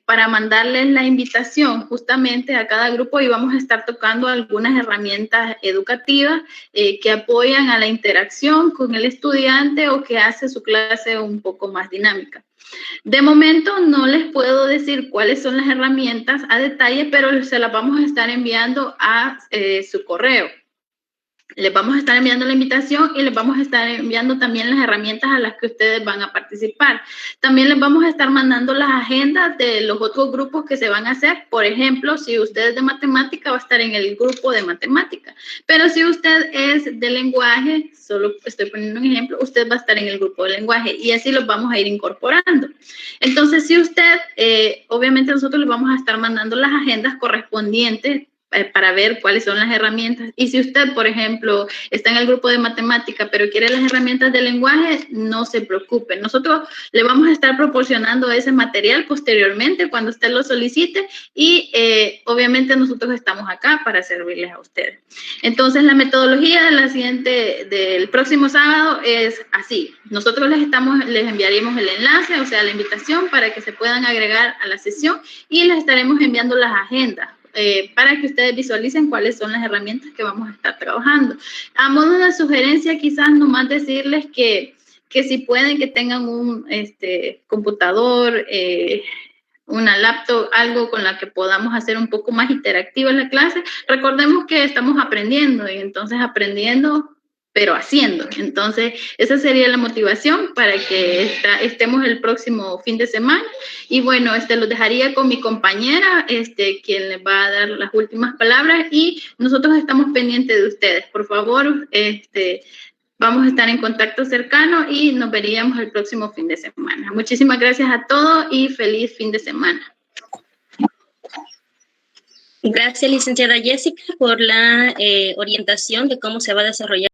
para mandarles la invitación justamente a cada grupo, y vamos a estar tocando algunas herramientas educativas que apoyan a la interacción con el estudiante o que hace su clase un poco más dinámica. De momento no les puedo decir cuáles son las herramientas a detalle, pero se las vamos a estar enviando a su correo. Les vamos a estar enviando la invitación y les vamos a estar enviando también las herramientas a las que ustedes van a participar. También les vamos a estar mandando las agendas de los otros grupos que se van a hacer. Por ejemplo, si usted es de matemática, va a estar en el grupo de matemática. Pero si usted es de lenguaje, solo estoy poniendo un ejemplo, usted va a estar en el grupo de lenguaje, y así los vamos a ir incorporando. Entonces, si usted, obviamente nosotros les vamos a estar mandando las agendas correspondientes para ver cuáles son las herramientas. Y si usted, por ejemplo, está en el grupo de matemática, pero quiere las herramientas de lenguaje, no se preocupe. Nosotros le vamos a estar proporcionando ese material posteriormente cuando usted lo solicite, y obviamente nosotros estamos acá para servirles a ustedes. Entonces, la metodología del próximo sábado es así. Nosotros les enviaremos el enlace, o sea, la invitación, para que se puedan agregar a la sesión, y les estaremos enviando las agendas para que ustedes visualicen cuáles son las herramientas que vamos a estar trabajando. A modo de sugerencia, quizás nomás decirles que si pueden, que tengan un computador, una laptop, algo con la que podamos hacer un poco más interactiva la clase. Recordemos que estamos aprendiendo, y entonces aprendiendo, pero haciendo. Entonces, esa sería la motivación para que estemos el próximo fin de semana. Y bueno, los dejaría con mi compañera, quien les va a dar las últimas palabras, y nosotros estamos pendientes de ustedes. Por favor, vamos a estar en contacto cercano y nos veríamos el próximo fin de semana. Muchísimas gracias a todos y feliz fin de semana. Gracias, licenciada Jessica, por la orientación de cómo se va a desarrollar